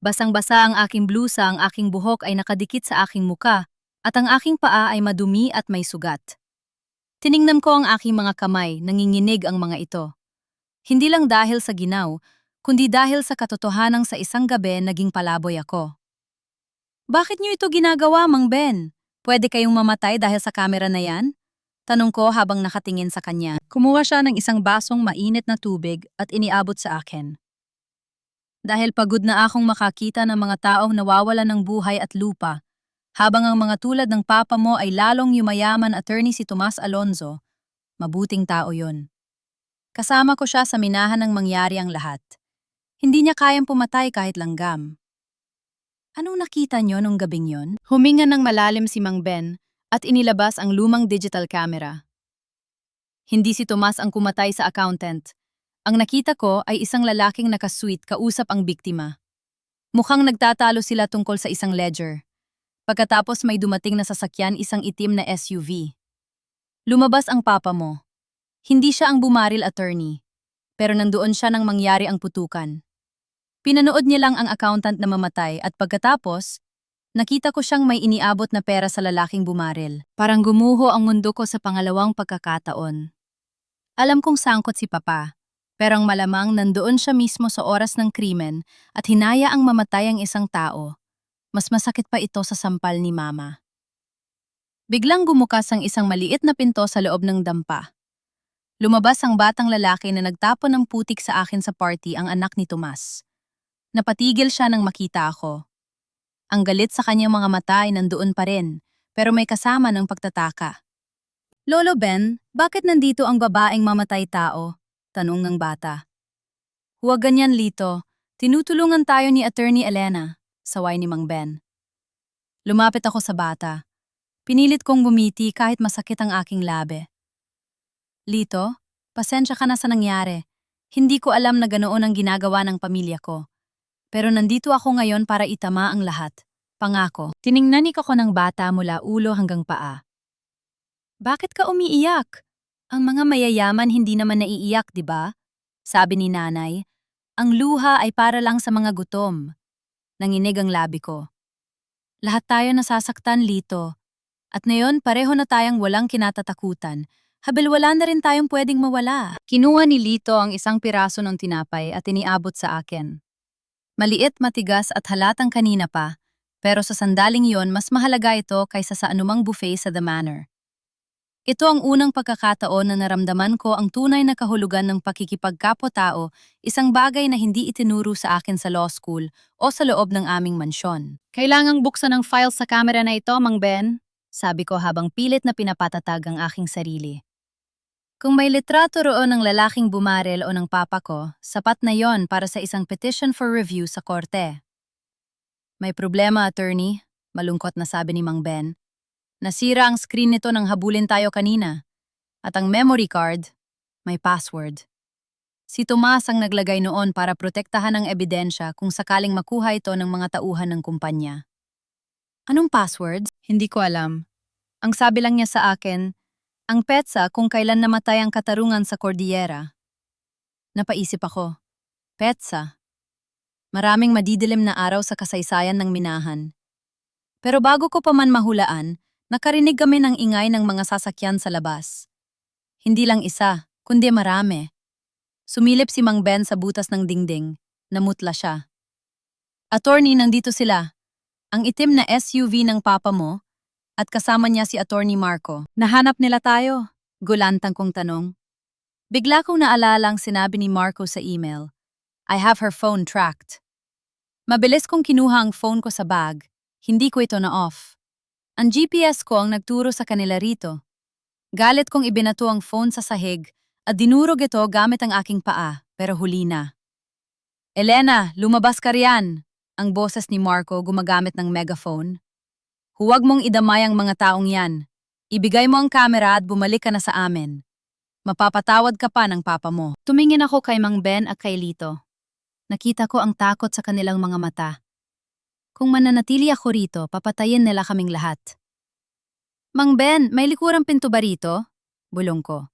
Basang-basa ang aking blusa, ang aking buhok ay nakadikit sa aking muka at ang aking paa ay madumi at may sugat. Tiningnan ko ang aking mga kamay, nanginginig ang mga ito. Hindi lang dahil sa ginaw, kundi dahil sa katotohanang sa isang gabi naging palaboy ako. Bakit niyo ito ginagawa, Mang Ben? Pwede kayong mamatay dahil sa kamera na yan? Tanong ko habang nakatingin sa kanya. Kumuha siya ng isang basong mainit na tubig at iniabot sa akin. Dahil pagod na akong makakita ng mga taong nawawalan ng buhay at lupa, habang ang mga tulad ng papa mo ay lalong yumayaman, attorney si Tomas Alonzo, mabuting tao yon. Kasama ko siya sa minahan ng mangyari ang lahat. Hindi niya kayang pumatay kahit langgam. Anong nakita niyo nung gabing yon? Huminga ng malalim si Mang Ben at inilabas ang lumang digital camera. Hindi si Tomas ang kumatay sa accountant. Ang nakita ko ay isang lalaking nakasweet kausap ang biktima. Mukhang nagtatalo sila tungkol sa isang ledger. Pagkatapos may dumating na sasakyan, isang itim na SUV. Lumabas ang papa mo. Hindi siya ang bumaril, attorney. Pero nandoon siya nang mangyari ang putukan. Pinanood niya lang ang accountant na mamatay at pagkatapos, nakita ko siyang may iniabot na pera sa lalaking bumaril. Parang gumuho ang mundo ko sa pangalawang pagkakataon. Alam kong sangkot si papa, pero ang malamang nandoon siya mismo sa oras ng krimen at hinaya ang mamatay ang isang tao. Mas masakit pa ito sa sampal ni mama. Biglang gumukas ang isang maliit na pinto sa loob ng dampa. Lumabas ang batang lalaki na nagtapon ng putik sa akin sa party, ang anak ni Tomas. Napatigil siya nang makita ako. Ang galit sa kanyang mga mata ay nandoon pa rin, pero may kasama ng pagtataka. Lolo Ben, bakit nandito ang babaeng mamatay tao? Tanong ng bata. Huwag ganyan, Lito. Tinutulungan tayo ni Attorney Elena, saway ni Mang Ben. Lumapit ako sa bata. Pinilit kong bumiti kahit masakit ang aking labi. Lito, pasensya ka na sa nangyari. Hindi ko alam na ganoon ang ginagawa ng pamilya ko. Pero nandito ako ngayon para itama ang lahat. pangako. Tiningnan ko ng bata mula ulo hanggang paa. Bakit ka umiiyak? Ang mga mayayaman hindi naman naiiyak, di ba? Sabi ni nanay. Ang luha ay para lang sa mga gutom. Nanginig ang labi ko. Lahat tayo nasasaktan, Lito. At ngayon pareho na tayong walang kinatatakutan. Habil wala na rin tayong pwedeng mawala. Kinuha ni Lito ang isang piraso ng tinapay at iniabot sa akin. Maliit, matigas at halatang kanina pa, pero sa sandaling yon mas mahalaga ito kaysa sa anumang buffet sa The Manor. Ito ang unang pagkakataon na naramdaman ko ang tunay na kahulugan ng pakikipagkapwa-tao, isang bagay na hindi itinuro sa akin sa law school o sa loob ng aming mansyon. Kailangang buksan ang file sa camera na ito, Mang Ben, sabi ko habang pilit na pinapatatag ang aking sarili. Kung may litrato roon ng lalaking bumarel o ng papa ko, sapat na yon para sa isang petition for review sa korte. May problema, attorney, malungkot na sabi ni Mang Ben. Nasira ang screen nito nang habulin tayo kanina. At ang memory card, may password. Si Tomas ang naglagay noon para protektahan ang ebidensya kung sakaling makuha ito ng mga tauhan ng kumpanya. Anong password? Hindi ko alam. Ang sabi lang niya sa akin, ang petsa kung kailan namatay ang katarungan sa Cordillera. Napaisip ako, petsa. Maraming madidilim na araw sa kasaysayan ng minahan. Pero bago ko pa man mahulaan, nakarinig kami ng ingay ng mga sasakyan sa labas. Hindi lang isa, kundi marami. Sumilip si Mang Ben sa butas ng dingding. Namutla siya. Attorney, nandito sila. Ang itim na SUV ng papa mo at kasama niya si Attorney Marco. Nahanap nila tayo? Gulantang kong tanong. Bigla kong naalala ang sinabi ni Marco sa email. I have her phone tracked. Mabilis kong kinuha ang phone ko sa bag. Hindi ko ito na-off. Ang GPS ko ang nagturo sa kanila rito. Galit kong ibinato ang phone sa sahig at dinurog ito gamit ang aking paa, pero huli na. Elena, lumabas ka riyan! Ang boses ni Marco gumagamit ng megaphone. Huwag mong idamay ang mga taong yan. Ibigay mo ang kamera at bumalik ka na sa amin. Mapapatawad ka pa ng papa mo. Tumingin ako kay Mang Ben at kay Lito. Nakita ko ang takot sa kanilang mga mata. Kung mananatili ako rito, papatayin nila kaming lahat. Mang Ben, may likurang pinto ba rito? Bulong ko.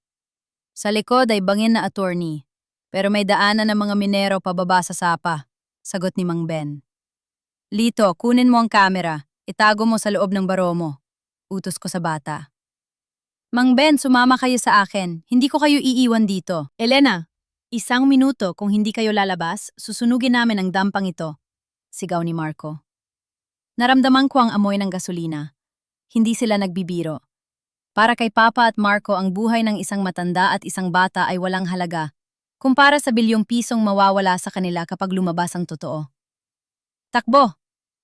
Sa likod ay bangin na attorney, pero may daanan ng mga minero pababa sa sapa, sagot ni Mang Ben. Lito, kunin mo ang kamera. Itago mo sa loob ng baro mo. Utos ko sa bata. Mang Ben, sumama kayo sa akin. Hindi ko kayo iiwan dito. Elena, 1 minuto kung hindi kayo lalabas, susunugin namin ang dampang ito. Sigaw ni Marco. Naramdaman ko ang amoy ng gasolina. Hindi sila nagbibiro. Para kay Papa at Marco, ang buhay ng isang matanda at isang bata ay walang halaga, kumpara sa bilyong pisong mawawala sa kanila kapag lumabas ang totoo. Takbo!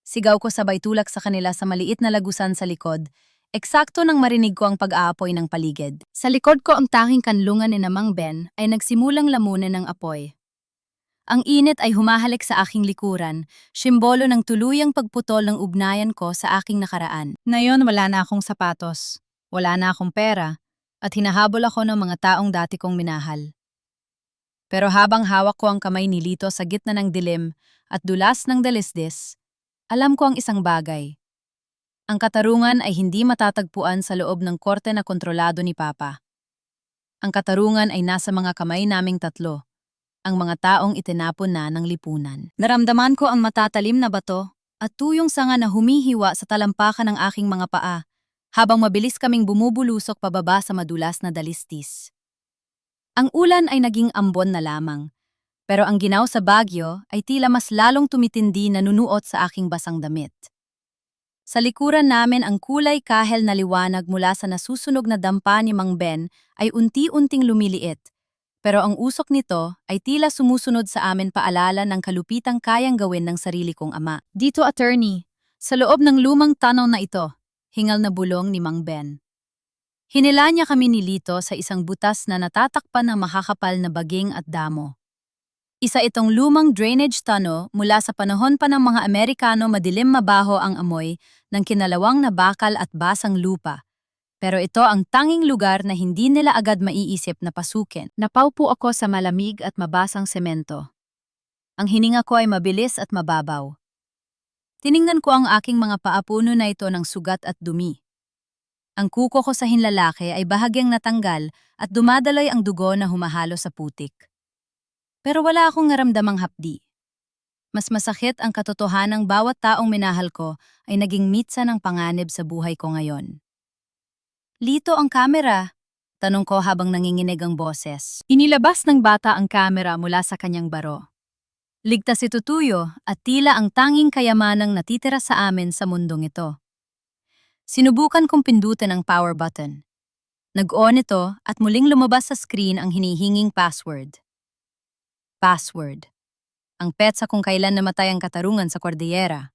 Sigaw ko sabay tulak sa kanila sa maliit na lagusan sa likod, eksakto nang marinig ko ang pag-aapoy ng paligid. Sa likod ko ang tanging kanlungan ni Mang Ben ay nagsimulang lamunin ng apoy. Ang init ay humahalik sa aking likuran, simbolo ng tuluyang pagputol ng ugnayan ko sa aking nakaraan. Ngayon wala na akong sapatos, wala na akong pera, at hinahabol ako ng mga taong dati kong minahal. Pero habang hawak ko ang kamay ni Lito sa gitna ng dilim at dulas ng dalisdis, alam ko ang isang bagay. Ang katarungan ay hindi matatagpuan sa loob ng korte na kontrolado ni Papa. Ang katarungan ay nasa mga kamay naming tatlo, ang mga taong itinapon na ng lipunan. Naramdaman ko ang matatalim na bato at tuyong sanga na humihiwa sa talampakan ng aking mga paa, habang mabilis kaming bumubulusok pababa sa madulas na dalistis. Ang ulan ay naging ambon na lamang, pero ang ginaw sa Baguio ay tila mas lalong tumitindi na nunuot sa aking basang damit. Sa likuran namin ang kulay kahel na liwanag mula sa nasusunog na dampa ni Mang Ben ay unti-unting lumiliit, pero ang usok nito ay tila sumusunod sa amin paalala ng kalupitang kayang gawin ng sarili kong ama. Dito, attorney, sa loob ng lumang tanaw na ito, hingal na bulong ni Mang Ben. Hinila niya kami ni Lito sa isang butas na natatakpan ng makakapal na baging at damo. Isa itong lumang drainage tunnel mula sa panahon pa ng mga Amerikano, madilim mabaho ang amoy ng kinalawang na bakal at basang lupa. Pero ito ang tanging lugar na hindi nila agad maiisip na pasukin. Napaupo ako sa malamig at mabasang semento. Ang hininga ko ay mabilis at mababaw. Tiningnan ko ang aking mga paa, puno na ito ng sugat at dumi. Ang kuko ko sa hinlalaki ay bahagyang natanggal at dumadaloy ang dugo na humahalo sa putik. Pero wala akong naramdamang hapdi. Mas masakit ang katotohanang bawat taong minahal ko ay naging mitsa ng panganib sa buhay ko ngayon. Lito ang kamera, tanong ko habang nanginginig ang boses. Inilabas ng bata ang kamera mula sa kanyang baro. Ligtas ito tuyo at tila ang tanging kayamanang natitira sa amin sa mundong ito. Sinubukan kong pindutin ang power button. Nag-on ito at muling lumabas sa screen ang hinihinging password. Password. Ang petsa kung kailan namatay ang katarungan sa Cordillera.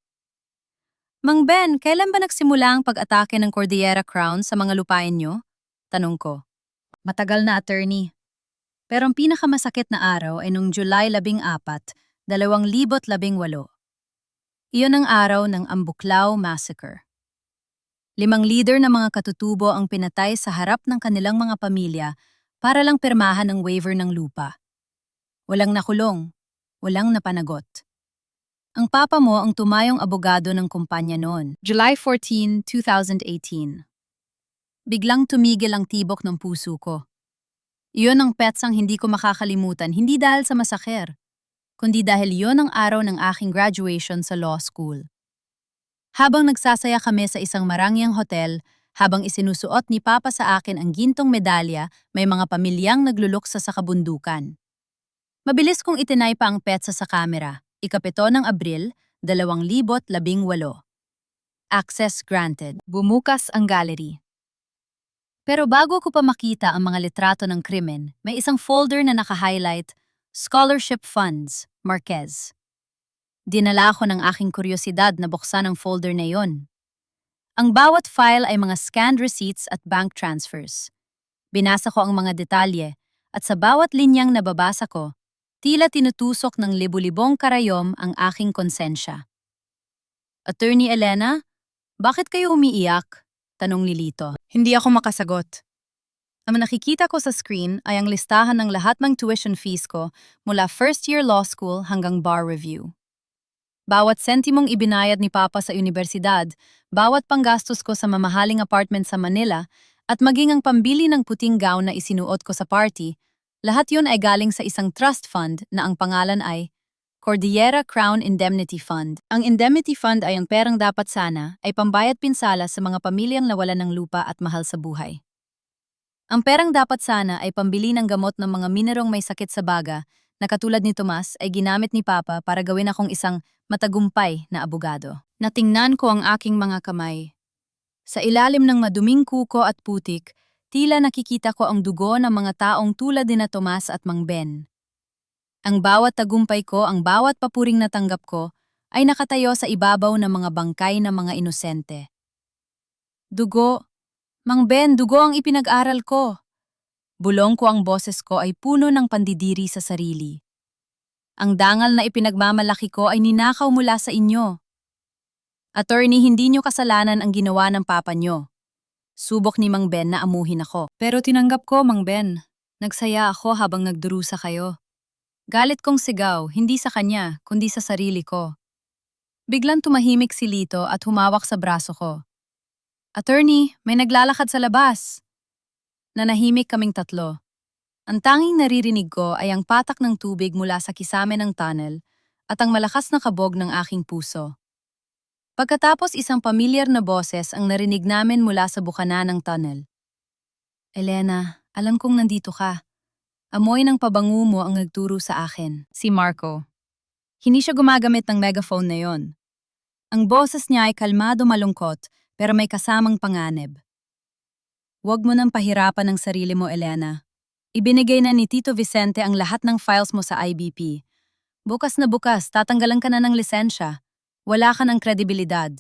Mang Ben, kailan ba nagsimula ang pag-atake ng Cordillera Crown sa mga lupain nyo? Tanong ko. Matagal na, attorney. Pero ang pinakamasakit na araw ay noong July 14, 2018. Iyon ang araw ng Ambuklao Massacre. 5 leader na mga katutubo ang pinatay sa harap ng kanilang mga pamilya para lang pirmahan ng waiver ng lupa. Walang nakulong. Walang napanagot. Ang papa mo ang tumayong abogado ng kumpanya noon. July 14, 2018. Biglang tumigil ang tibok ng puso ko. Iyon ang petsang hindi ko makakalimutan, hindi dahil sa masaker, kundi dahil iyon ang araw ng aking graduation sa law school. Habang nagsasaya kami sa isang marangyang hotel, habang isinusuot ni papa sa akin ang gintong medalya, may mga pamilyang nagluluksa sa kabundukan. Mabilis kong itinay pa ang petsa sa kamera. 7 ng Abril, 2018. Access granted. Bumukas ang gallery. Pero bago ko pa makita ang mga litrato ng krimen, may isang folder na naka-highlight, Scholarship Funds, Marquez. Dinala ko ng aking kuryosidad na buksan ang folder na yon. Ang bawat file ay mga scanned receipts at bank transfers. Binasa ko ang mga detalye, at sa bawat linyang nababasa ko, tila tinutusok ng libu-libong karayom ang aking konsensya. Attorney Elena, bakit kayo umiiyak? Tanong ni Lito. Hindi ako makasagot. Ang nakikita ko sa screen ay ang listahan ng lahat ng tuition fees ko mula first year law school hanggang bar review. Bawat sentimong ibinayad ni Papa sa universidad, bawat panggastos ko sa mamahaling apartment sa Manila, at maging ang pambili ng puting gown na isinuot ko sa party, lahat yun ay galing sa isang trust fund na ang pangalan ay Cordillera Crown Indemnity Fund. Ang indemnity fund ay ang perang dapat sana ay pambayad pinsala sa mga pamilyang nawalan ng lupa at mahal sa buhay. Ang perang dapat sana ay pambili ng gamot ng mga minerong may sakit sa baga na katulad ni Tomas ay ginamit ni Papa para gawin akong isang matagumpay na abogado. Natingnan ko ang aking mga kamay. Sa ilalim ng maduming kuko at putik, tila nakikita ko ang dugo ng mga taong tulad ni na Tomas at Mang Ben. Ang bawat tagumpay ko, ang bawat papuring natanggap ko, ay nakatayo sa ibabaw ng mga bangkay ng mga inosente. Dugo, Mang Ben, dugo ang ipinag-aral ko. Bulong ko, ang boses ko ay puno ng pandidiri sa sarili. Ang dangal na ipinagmamalaki ko ay ninakaw mula sa inyo. Attorney, hindi nyo kasalanan ang ginawa ng papa nyo. Subok ni Mang Ben na amuhin ako. Pero tinanggap ko, Mang Ben. Nagsaya ako habang nagdurusa kayo. Galit kong sigaw, hindi sa kanya, kundi sa sarili ko. Biglang tumahimik si Lito at humawak sa braso ko. Attorney, may naglalakad sa labas. Nanahimik kaming tatlo. Ang tanging naririnig ko ay ang patak ng tubig mula sa kisame ng tunnel at ang malakas na kabog ng aking puso. Pagkatapos, isang pamilyar na boses ang narinig namin mula sa bukana ng tunnel. Elena, alam kong nandito ka. Amoy ng pabango mo ang nagturo sa akin. Si Marco. Hindi siya gumagamit ng megaphone na yon. Ang boses niya ay kalmado, malungkot, pero may kasamang panganib. Huwag mo nang pahirapan ang sarili mo, Elena. Ibinigay na ni Tito Vicente ang lahat ng files mo sa IBP. Bukas na bukas, tatanggalan ka na ng lisensya. Wala ka ng kredibilidad.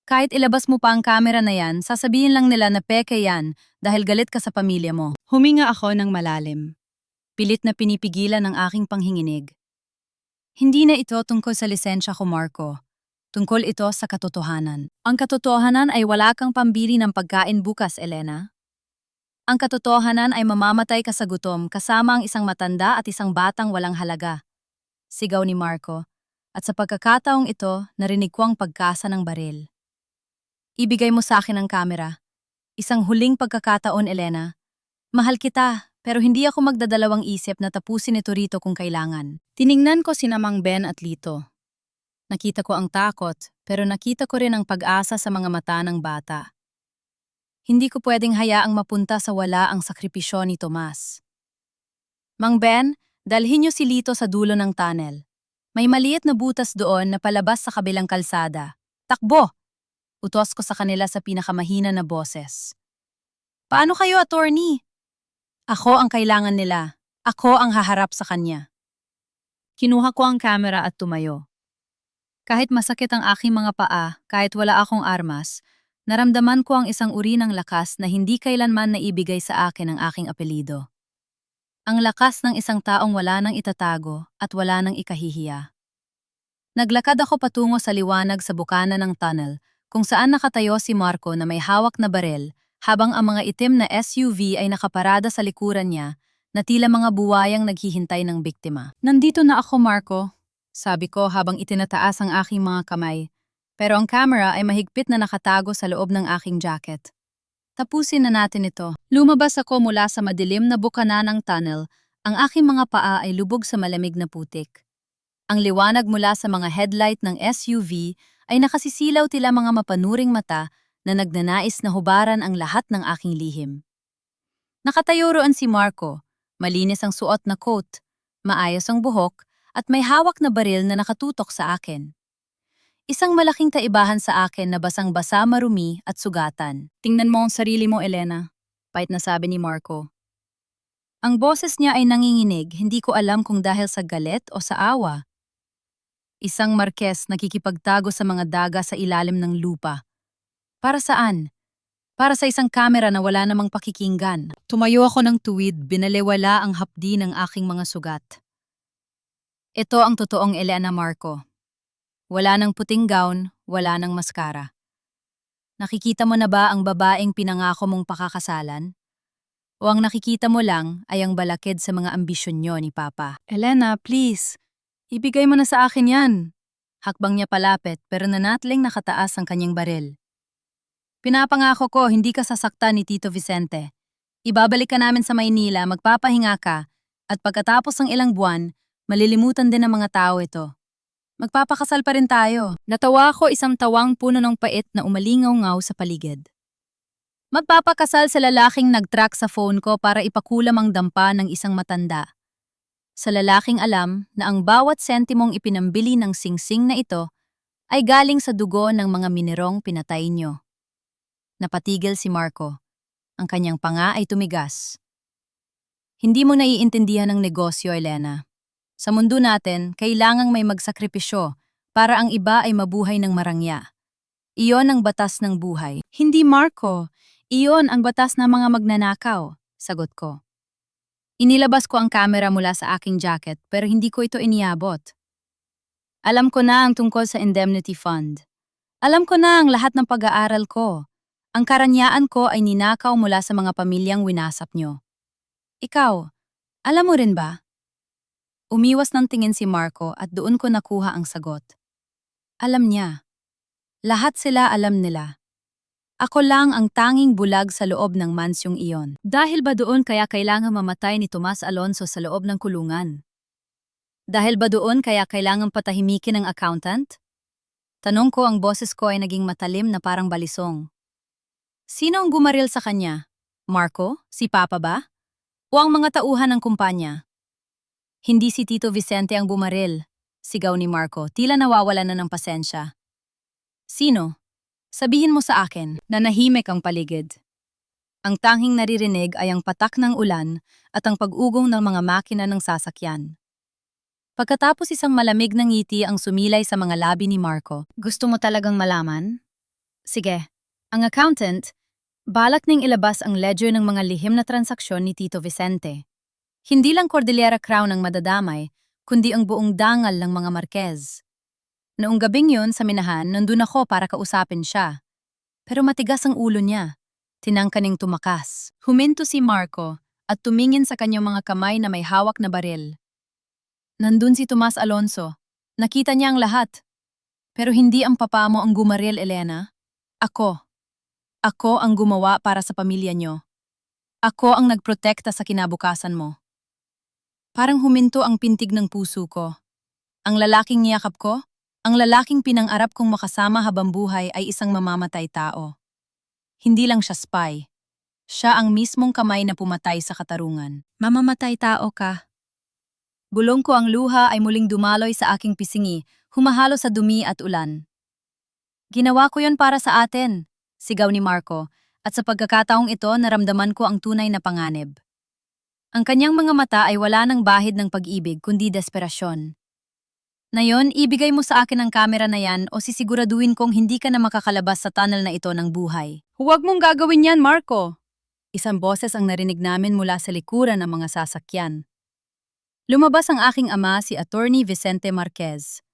Kahit ilabas mo pa ang kamera na yan, sasabihin lang nila na peke yan dahil galit ka sa pamilya mo. Huminga ako ng malalim. Pilit na pinipigilan ang aking panghinginig. Hindi na ito tungkol sa lisensya ko, Marco. Tungkol ito sa katotohanan. Ang katotohanan ay wala kang pambili ng pagkain bukas, Elena. Ang katotohanan ay mamamatay ka sa gutom kasama ang isang matanda at isang batang walang halaga. Sigaw ni Marco. At sa pagkakataong ito, narinig ko ang pagkasa ng baril. Ibigay mo sa akin ang kamera. Isang huling pagkakataon, Elena. Mahal kita, pero hindi ako magdadalawang isip na tapusin ito rito kung kailangan. Tiningnan ko sina Mang Ben at Lito. Nakita ko ang takot, pero nakita ko rin ang pag-asa sa mga mata ng bata. Hindi ko pwedeng hayaang mapunta sa wala ang sakripisyo ni Tomas. Mang Ben, dalhin niyo si Lito sa dulo ng tunnel. May maliit na butas doon na palabas sa kabilang kalsada. Takbo! Utos ko sa kanila sa pinakamahina na boses. Paano kayo, attorney? Ako ang kailangan nila. Ako ang haharap sa kanya. Kinuha ko ang kamera at tumayo. Kahit masakit ang aking mga paa, kahit wala akong armas, naramdaman ko ang isang uri ng lakas na hindi kailanman naibigay sa akin ang aking apelido. Ang lakas ng isang taong wala nang itatago at wala nang ikahihiya. Naglakad ako patungo sa liwanag sa bukana ng tunnel, kung saan nakatayo si Marco na may hawak na barel, habang ang mga itim na SUV ay nakaparada sa likuran niya, na tila mga buwayang naghihintay ng biktima. Nandito na ako, Marco, sabi ko habang itinataas ang aking mga kamay, pero ang camera ay mahigpit na nakatago sa loob ng aking jacket. Tapusin na natin ito. Lumabas ako mula sa madilim na bukana ng tunnel, ang aking mga paa ay lubog sa malamig na putik. Ang liwanag mula sa mga headlight ng SUV ay nakasisilaw tila mga mapanuring mata na nagnanais na hubaran ang lahat ng aking lihim. Nakatayo roon si Marco, malinis ang suot na coat, maayos ang buhok, at may hawak na baril na nakatutok sa akin. Isang malaking kaibahan sa akin na basang-basa, marumi at sugatan. Tingnan mo ang sarili mo, Elena, pait na sabi ni Marco. Ang boses niya ay nanginginig, hindi ko alam kung dahil sa galit o sa awa. Isang Marquez nakikipagtago sa mga daga sa ilalim ng lupa. Para saan? Para sa isang kamera na wala namang pakikinggan. Tumayo ako ng tuwid, binaliwala ang hapdi ng aking mga sugat. Ito ang totoong Elena Marco. Wala nang puting gown, wala nang maskara. Nakikita mo na ba ang babaeng pinangako mong pakakasalan? O ang nakikita mo lang ay ang balakid sa mga ambisyon niyo ni Papa? Elena, please. Ibigay mo na sa akin yan. Hakbang niya palapit pero nanatling nakataas ang kanyang baril. Pinapangako ko hindi ka sasaktan ni Tito Vicente. Ibabalik ka namin sa Maynila, magpapahinga ka, at pagkatapos ng ilang buwan, malilimutan din ng mga tao ito. Magpapakasal pa rin tayo. Natawa ako, isang tawang puno ng pait na umalingaw-ngaw sa paligid. Magpapakasal sa lalaking nag-track sa phone ko para ipakulam ang dampa ng isang matanda. Sa lalaking alam na ang bawat sentimong ipinambili ng singsing na ito ay galing sa dugo ng mga minerong pinatay nyo. Napatigil si Marco. Ang kanyang panga ay tumigas. Hindi mo naiintindihan ang negosyo, Elena. Sa mundo natin, kailangang may magsakripisyo para ang iba ay mabuhay ng marangya. Iyon ang batas ng buhay. Hindi, Marco. Iyon ang batas ng mga magnanakaw, sagot ko. Inilabas ko ang kamera mula sa aking jacket pero hindi ko ito iniabot. Alam ko na ang tungkol sa indemnity fund. Alam ko na ang lahat ng pag-aaral ko. Ang karanyaan ko ay ninakaw mula sa mga pamilyang winasap nyo. Ikaw, alam mo rin ba? Umiwas ng tingin si Marco at doon ko nakuha ang sagot. Alam niya. Lahat sila alam nila. Ako lang ang tanging bulag sa loob ng mansyong iyon. Dahil ba doon kaya kailangang mamatay ni Tomas Alonso sa loob ng kulungan? Dahil ba doon kaya kailangang patahimikin ng accountant? Tanong ko, ang boses ko ay naging matalim na parang balisong. Sino ang bumaril sa kanya? Marco? Si Papa ba? O ang mga tauhan ng kumpanya? Hindi si Tito Vicente ang bumaril, sigaw ni Marco, tila nawawala na ng pasensya. Sino? Sabihin mo sa akin. Nanahimik ang paligid. Ang tanging naririnig ay ang patak ng ulan at ang pag-ugong ng mga makina ng sasakyan. Pagkatapos isang malamig na ngiti ang sumilay sa mga labi ni Marco. Gusto mo talagang malaman? Sige. Ang accountant, balak ning ilabas ang ledger ng mga lihim na transaksyon ni Tito Vicente. Hindi lang Cordillera Crown ang madadamay, kundi ang buong dangal ng mga Marquez. Noong gabing yun sa minahan, nandun ako para kausapin siya. Pero matigas ang ulo niya. Tinangka ning tumakas. Huminto si Marco at tumingin sa kanyang mga kamay na may hawak na baril. Nandun si Tomas Alonso. Nakita niya ang lahat. Pero hindi ang papa mo ang gumaril, Elena. Ako. Ako ang gumawa para sa pamilya niyo. Ako ang nagprotekta sa kinabukasan mo. Parang huminto ang pintig ng puso ko. Ang lalaking niyakap ko, ang lalaking pinangarap kong makasama habang buhay ay isang mamamatay tao. Hindi lang siya spy. Siya ang mismong kamay na pumatay sa katarungan. Mamamatay tao ka. Bulong ko ang luha ay muling dumaloy sa aking pisingi, humahalo sa dumi at ulan. Ginawa ko yon para sa atin, sigaw ni Marco, at sa pagkakataong ito naramdaman ko ang tunay na panganib. Ang kanyang mga mata ay wala ng bahid ng pag-ibig kundi desperasyon. Ngayon, ibigay mo sa akin ang kamera na yan o sisiguraduhin kong hindi ka na makakalabas sa tunnel na ito ng buhay. Huwag mong gagawin yan, Marco! Isang boses ang narinig namin mula sa likuran ng mga sasakyan. Lumabas ang aking ama, si Attorney Vicente Marquez.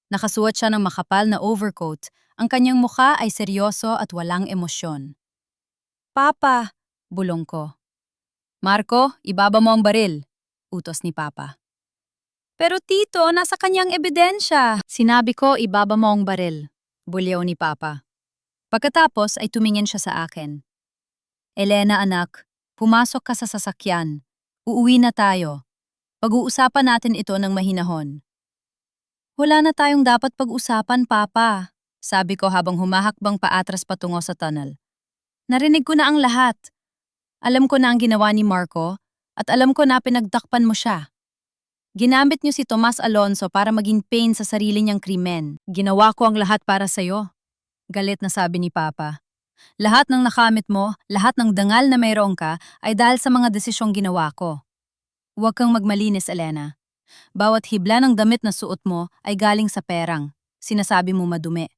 Nakasuot siya ng makapal na overcoat, ang kanyang mukha ay seryoso at walang emosyon. Papa, bulong ko. Marco, ibaba mo ang baril, utos ni Papa. Pero tito, nasa kanyang ebidensya. Sinabi ko, ibaba mo ang baril, bulyaw ni Papa. Pagkatapos ay tumingin siya sa akin. Elena anak, pumasok ka sa sasakyan. Uuwi na tayo. Pag-uusapan natin ito ng mahinahon. Wala na tayong dapat pag-usapan, Papa, sabi ko habang humahakbang paatras patungo sa tunnel. Narinig ko na ang lahat. Alam ko na ang ginawa ni Marco at alam ko na pinagtakpan mo siya. Ginamit niyo si Tomas Alonso para maging pain sa sarili niyang krimen. Ginawa ko ang lahat para sa'yo. Galit na sabi ni Papa. Lahat ng nakamit mo, lahat ng dangal na mayroon ka ay dahil sa mga desisyong ginawa ko. Huwag kang magmalinis, Elena. Bawat hibla ng damit na suot mo ay galing sa perang. Sinasabi mo madumi.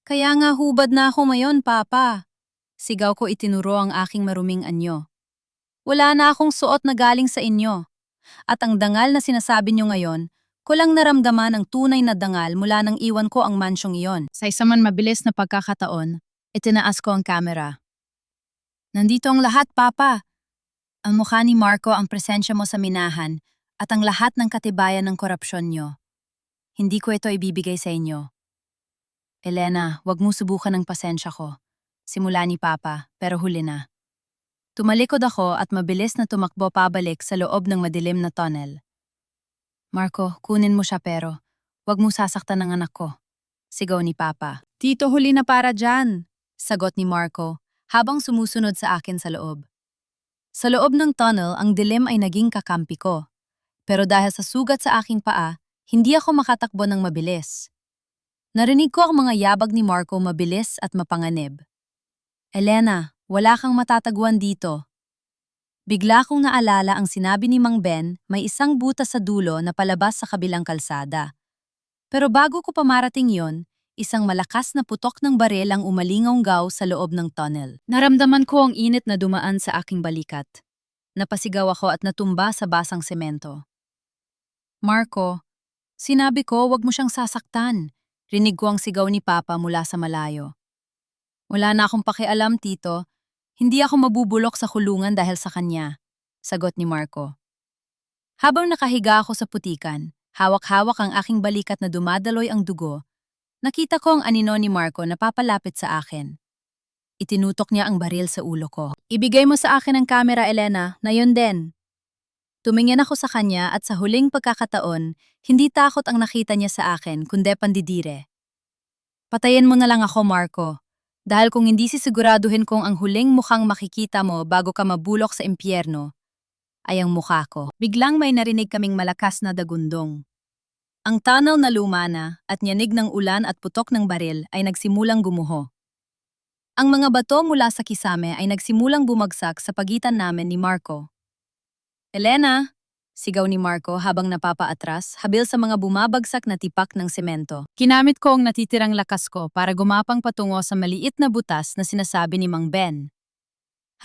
Kaya nga hubad na ako ngayon, Papa. Sigaw ko itinuro ang aking maruming anyo. Wala na akong suot na galing sa inyo. At ang dangal na sinasabi niyo ngayon, ko lang naramdaman ang tunay na dangal mula nang iwan ko ang mansyong iyon. Sa isa man mabilis na pagkakataon, itinaas ko ang kamera. Nandito ang lahat, Papa. Ang mukha ni Marco ang presensya mo sa minahan at ang lahat ng katibayan ng korupsyon niyo. Hindi ko ito ibibigay sa inyo. Elena, wag mo subukan ang pasensya ko. Simula ni Papa, pero huli na. Tumalikod ako at mabilis na tumakbo pabalik sa loob ng madilim na tunnel. Marco, kunin mo siya pero wag mo sasaktan ang anak ko. Sigaw ni Papa. Tito, huli na para dyan, sagot ni Marco habang sumusunod sa akin sa loob. Sa loob ng tunnel, ang dilim ay naging kakampi ko. Pero dahil sa sugat sa aking paa, hindi ako makatakbo ng mabilis. Narinig ko ang mga yabag ni Marco mabilis at mapanganib. Elena, wala kang matatagwan dito. Bigla kong naalala ang sinabi ni Mang Ben, may isang butas sa dulo na palabas sa kabilang kalsada. Pero bago ko pa marating yon, isang malakas na putok ng baril ang umalingaw-ngaw sa loob ng tunnel. Naramdaman ko ang init na dumaan sa aking balikat. Napasigaw ako at natumba sa basang semento. Marco, sinabi ko wag mo siyang sasaktan. Rinig ko ang sigaw ni Papa mula sa malayo. Wala na akong pakialam, Tito. Hindi ako mabubulok sa kulungan dahil sa kanya, sagot ni Marco. Habang nakahiga ako sa putikan, hawak-hawak ang aking balikat na dumadaloy ang dugo, nakita ko ang anino ni Marco na papalapit sa akin. Itinutok niya ang baril sa ulo ko. Ibigay mo sa akin ang kamera, Elena, na yun din. Tumingin ako sa kanya at sa huling pagkakataon, hindi takot ang nakita niya sa akin, kundi pandidire. Patayin mo na lang ako, Marco. Dahil kung hindi sisiguraduhin kong ang huling mukhang makikita mo bago ka mabulok sa impyerno, ay ang mukha ko. Biglang may narinig kaming malakas na dagundong. Ang tunnel na lumana at nyanig ng ulan at putok ng baril ay nagsimulang gumuho. Ang mga bato mula sa kisame ay nagsimulang bumagsak sa pagitan namin ni Marco. Elena! Sigaw ni Marco habang napapaatras, habil sa mga bumabagsak na tipak ng semento. Kinamit ko ang natitirang lakas ko para gumapang patungo sa maliit na butas na sinasabi ni Mang Ben.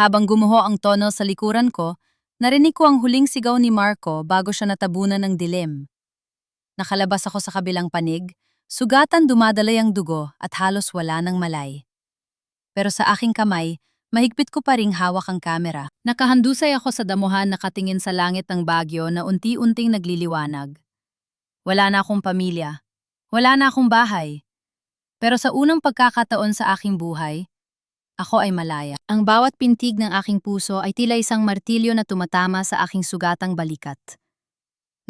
Habang gumuho ang tunnel sa likuran ko, narinig ko ang huling sigaw ni Marco bago siya natabunan ng dilim. Nakalabas ako sa kabilang panig, sugatan dumadalay ang dugo at halos wala ng malay. Pero sa aking kamay, mahigpit ko pa ring hawak ang kamera. Nakahandusay ako sa damuhan nakatingin sa langit ng Baguio na unti-unting nagliliwanag. Wala na akong pamilya. Wala na akong bahay. Pero sa unang pagkakataon sa aking buhay, ako ay malaya. Ang bawat pintig ng aking puso ay tila isang martilyo na tumatama sa aking sugatang balikat.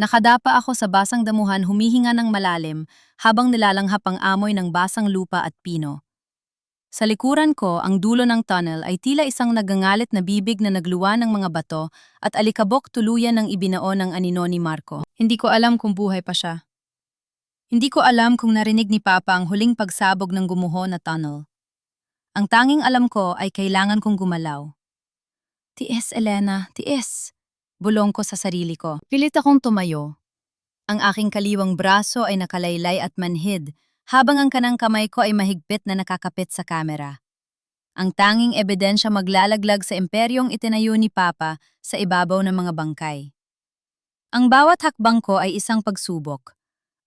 Nakadapa ako sa basang damuhan humihinga ng malalim habang nilalanghap ang amoy ng basang lupa at pino. Sa likuran ko, ang dulo ng tunnel ay tila isang nagangalit na bibig na nagluwa ng mga bato at alikabok tuluyan ng ibinao ng anino ni Marco. Hindi ko alam kung buhay pa siya. Hindi ko alam kung narinig ni Papa ang huling pagsabog ng gumuho na tunnel. Ang tanging alam ko ay kailangan kong gumalaw. Tiis, Elena, tiis. Bulong ko sa sarili ko. Pilit akong tumayo. Ang aking kaliwang braso ay nakalaylay at manhid, habang ang kanang kamay ko ay mahigpit na nakakapit sa kamera. Ang tanging ebidensya maglalaglag sa imperyong itinayo ni Papa sa ibabaw ng mga bangkay. Ang bawat hakbang ko ay isang pagsubok.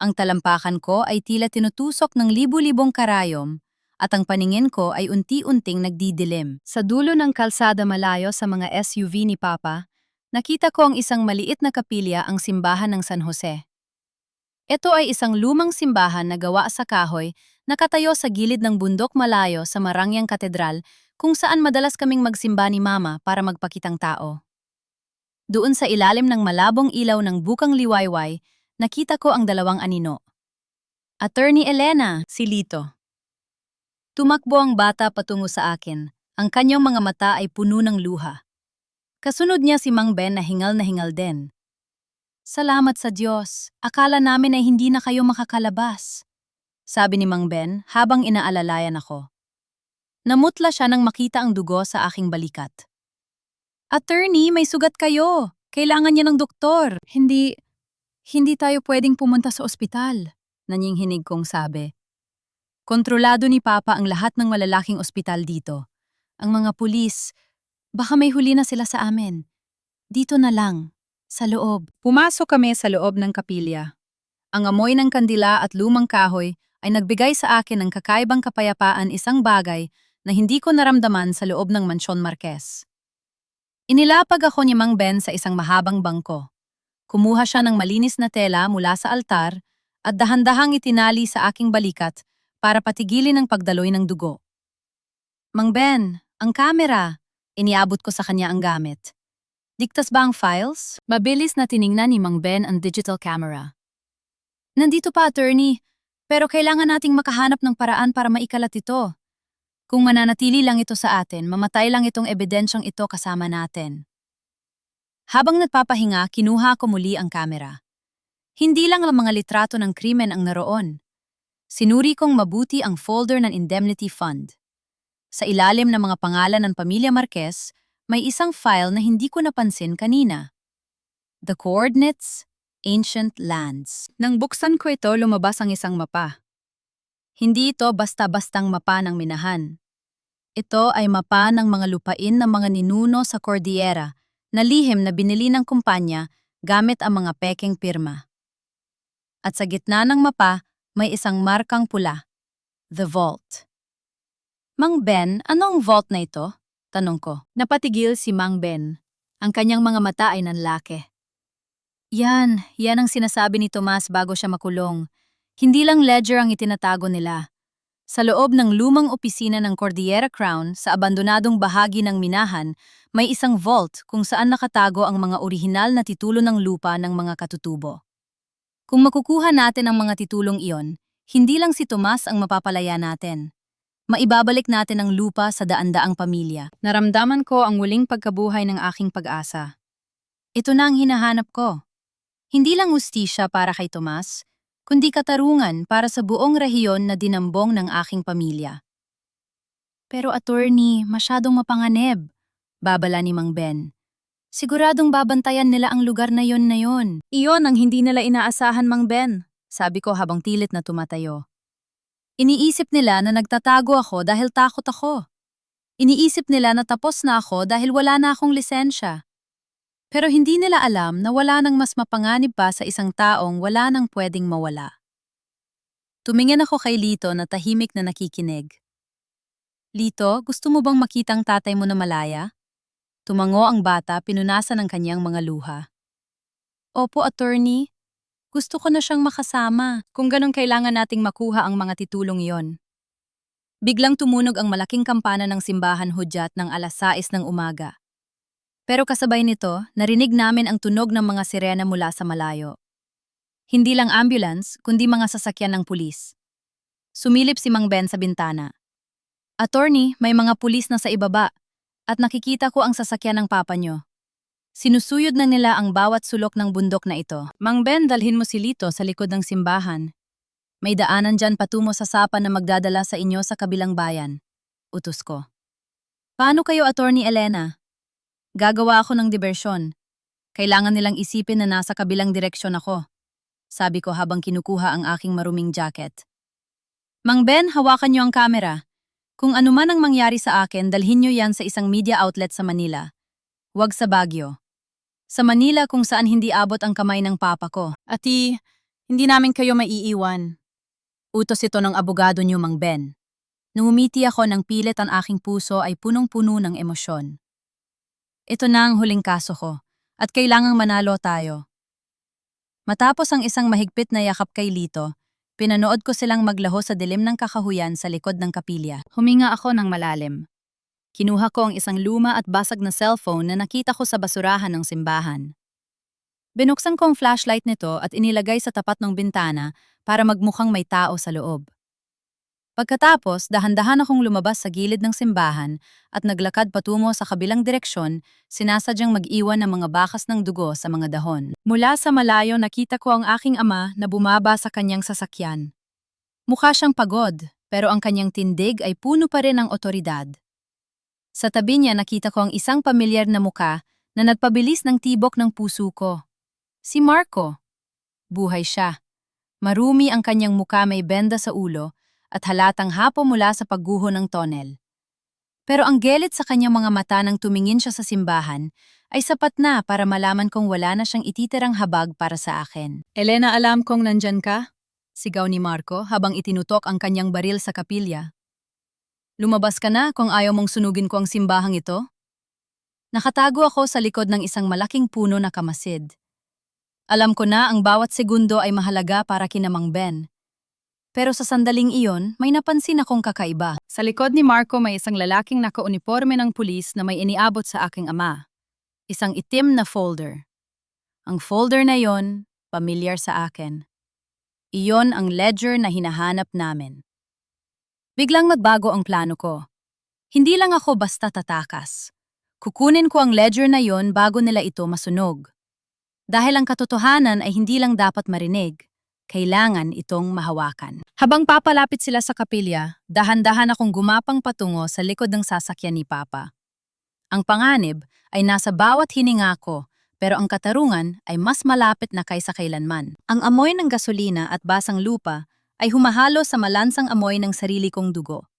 Ang talampakan ko ay tila tinutusok ng libu-libong karayom, at ang paningin ko ay unti-unting nagdidilim. Sa dulo ng kalsada malayo sa mga SUV ni Papa, nakita ko ang isang maliit na kapilya, ang simbahan ng San Jose. Ito ay isang lumang simbahan na gawa sa kahoy, nakatayo sa gilid ng bundok malayo sa Marangyang Katedral, kung saan madalas kaming magsimba ni Mama para magpakitang tao. Doon sa ilalim ng malabong ilaw ng bukang liwayway, nakita ko ang dalawang anino. Attorney Elena, si Lito. Tumakbo ang bata patungo sa akin. Ang kanyang mga mata ay puno ng luha. Kasunod niya si Mang Ben na hingal din. Salamat sa Diyos. Akala namin ay hindi na kayo makakalabas. Sabi ni Mang Ben habang inaalalayan ako. Namutla siya nang makita ang dugo sa aking balikat. Attorney, may sugat kayo. Kailangan niya ng doktor. Hindi tayo pwedeng pumunta sa ospital, nanyinghinig kong sabi. Kontrolado ni Papa ang lahat ng malalaking ospital dito. Ang mga pulis, baka may huli na sila sa amin. Dito na lang. Sa loob. Pumasok kami sa loob ng kapilya. Ang amoy ng kandila at lumang kahoy ay nagbigay sa akin ng kakaibang kapayapaan, isang bagay na hindi ko naramdaman sa loob ng Mansyon Marquez. Inilapag ako ni Mang Ben sa isang mahabang bangko. Kumuha siya ng malinis na tela mula sa altar at dahan-dahang itinali sa aking balikat para patigilin ang pagdaloy ng dugo. Mang Ben, ang kamera. Iniabot ko sa kanya ang gamit. Ligtas ba ang files? Mabilis na tiningnan ni Mang Ben ang digital camera. Nandito pa, attorney, pero kailangan nating makahanap ng paraan para maikalat ito. Kung mananatili lang ito sa atin, mamatay lang itong ebidensyang ito kasama natin. Habang nagpapahinga, kinuha ko muli ang kamera. Hindi lang ang mga litrato ng krimen ang naroon. Sinuri kong mabuti ang folder ng Indemnity Fund. Sa ilalim ng mga pangalan ng Pamilya Marquez, may isang file na hindi ko napansin kanina. The Coordinates, Ancient Lands. Nang buksan ko ito, lumabas ang isang mapa. Hindi ito basta-bastang mapa ng minahan. Ito ay mapa ng mga lupain ng mga ninuno sa Cordillera na lihim na binili ng kumpanya gamit ang mga pekeng pirma. At sa gitna ng mapa, may isang markang pula. The Vault. Mang Ben, ano ang vault na ito? Tanong ko. Napatigil si Mang Ben. Ang kanyang mga mata ay nanlaki. Yan ang sinasabi ni Tomas bago siya makulong. Hindi lang ledger ang itinatago nila. Sa loob ng lumang opisina ng Cordillera Crown, sa abandonadong bahagi ng minahan, may isang vault kung saan nakatago ang mga orihinal na titulo ng lupa ng mga katutubo. Kung makukuha natin ang mga titulong iyon, hindi lang si Tomas ang mapapalaya natin. Maibabalik natin ang lupa sa daan-daang pamilya. Naramdaman ko ang muling pagkabuhay ng aking pag-asa. Ito na ang hinahanap ko. Hindi lang hustisya para kay Tomas, kundi katarungan para sa buong rehiyon na dinambong ng aking pamilya. Pero attorney, masyadong mapanganib, babala ni Mang Ben. Siguradong babantayan nila ang lugar na yon. Iyon ang hindi nila inaasahan, Mang Ben, sabi ko habang tilit na tumatayo. Iniisip nila na nagtatago ako dahil takot ako. Iniisip nila na tapos na ako dahil wala na akong lisensya. Pero hindi nila alam na wala nang mas mapanganib pa sa isang taong wala nang pwedeng mawala. Tumingin ako kay Lito na tahimik na nakikinig. Lito, gusto mo bang makitang tatay mo na malaya? Tumango ang bata, pinunasan ng kanyang mga luha. Opo, attorney. Gusto ko na siyang makasama. Kung ganun kailangan nating makuha ang mga titulong iyon. Biglang tumunog ang malaking kampana ng simbahan hudyat ng 6:00 ng umaga. Pero kasabay nito, narinig namin ang tunog ng mga sirena mula sa malayo. Hindi lang ambulance, kundi mga sasakyan ng pulis. Sumilip si Mang Ben sa bintana. Attorney, may mga pulis na sa ibaba at nakikita ko ang sasakyan ng papa nyo. Sinusuyod na nila ang bawat sulok ng bundok na ito. Mang Ben, dalhin mo si Lito sa likod ng simbahan. May daanan dyan patungo sa sapa na magdadala sa inyo sa kabilang bayan. Utos ko. Paano kayo, Attorney Elena? Gagawa ako ng diversyon. Kailangan nilang isipin na nasa kabilang direksyon ako. Sabi ko habang kinukuha ang aking maruming jacket. Mang Ben, hawakan niyo ang kamera. Kung ano man ang mangyari sa akin, dalhin niyo yan sa isang media outlet sa Manila. Huwag sa Baguio. Sa Manila kung saan hindi abot ang kamay ng papa ko. Ati, hindi namin kayo maiiwan. Utos ito ng abogado niyo, Mang Ben. Nung umiti ako ng pilit ang aking puso ay punong-puno ng emosyon. Ito na ang huling kaso ko, at kailangang manalo tayo. Matapos ang isang mahigpit na yakap kay Lito, pinanood ko silang maglaho sa dilim ng kakahuyan sa likod ng kapilya. Huminga ako ng malalim. Kinuha ko ang isang luma at basag na cellphone na nakita ko sa basurahan ng simbahan. Binuksan ko ang flashlight nito at inilagay sa tapat ng bintana para magmukhang may tao sa loob. Pagkatapos, dahan-dahan akong lumabas sa gilid ng simbahan at naglakad patungo sa kabilang direksyon, sinasadyang mag-iwan ng mga bakas ng dugo sa mga dahon. Mula sa malayo nakita ko ang aking ama na bumaba sa kanyang sasakyan. Mukha siyang pagod, pero ang kanyang tindig ay puno pa rin ng otoridad. Sa tabi niya nakita ko ang isang pamilyar na muka na nagpabilis ng tibok ng puso ko. Si Marco. Buhay siya. Marumi ang kanyang muka, may benda sa ulo at halatang hapo mula sa pagguho ng tonel. Pero ang gelit sa kanyang mga mata nang tumingin siya sa simbahan ay sapat na para malaman kong wala na siyang ititirang habag para sa akin. Elena, alam kong nandyan ka? Sigaw ni Marco habang itinutok ang kanyang baril sa kapilya. Lumabas ka na kung ayaw mong sunugin ko ang simbahang ito? Nakatago ako sa likod ng isang malaking puno na kamasid. Alam ko na ang bawat segundo ay mahalaga para kina Mang Ben. Pero sa sandaling iyon, may napansin akong kakaiba. Sa likod ni Marco may isang lalaking nakauniforme ng pulis na may iniabot sa aking ama. Isang itim na folder. Ang folder na yon, pamilyar sa akin. Iyon ang ledger na hinahanap namin. Biglang magbago ang plano ko. Hindi lang ako basta tatakas. Kukunin ko ang ledger na yon bago nila ito masunog. Dahil ang katotohanan ay hindi lang dapat marinig. Kailangan itong mahawakan. Habang papalapit sila sa kapilya, dahan-dahan akong gumapang patungo sa likod ng sasakyan ni Papa. Ang panganib ay nasa bawat hininga ko, pero ang katarungan ay mas malapit na kaysa kailanman. Ang amoy ng gasolina at basang lupa ay humahalo sa malansang amoy ng sarili kong dugo.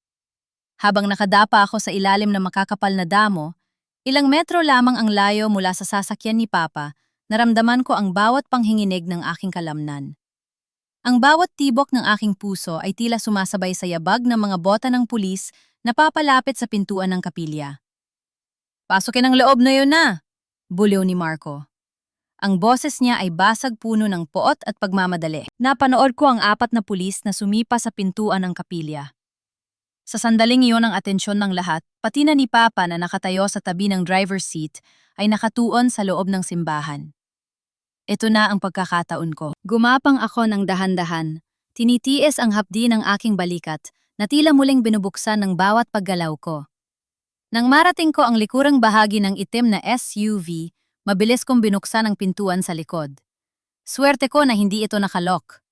Habang nakadapa ako sa ilalim ng makakapal na damo, ilang metro lamang ang layo mula sa sasakyan ni Papa, naramdaman ko ang bawat panghinginig ng aking kalamnan. Ang bawat tibok ng aking puso ay tila sumasabay sa yabag ng mga bota ng pulis na papalapit sa pintuan ng kapilya. Pasukin ang loob na yun na! Buliw ni Marco. Ang boses niya ay basag puno ng poot at pagmamadali. Napanood ko ang 4 na pulis na sumipa sa pintuan ng kapilya. Sa sandaling iyon ang atensyon ng lahat, pati na ni Papa na nakatayo sa tabi ng driver's seat, ay nakatuon sa loob ng simbahan. Ito na ang pagkakataon ko. Gumapang ako ng dahan-dahan. Tinitiis ang hapdi ng aking balikat na tila muling binubuksan ng bawat paggalaw ko. Nang marating ko ang likurang bahagi ng itim na SUV, mabilis kong binuksan ang pintuan sa likod. Swerte ko na hindi ito nakalock.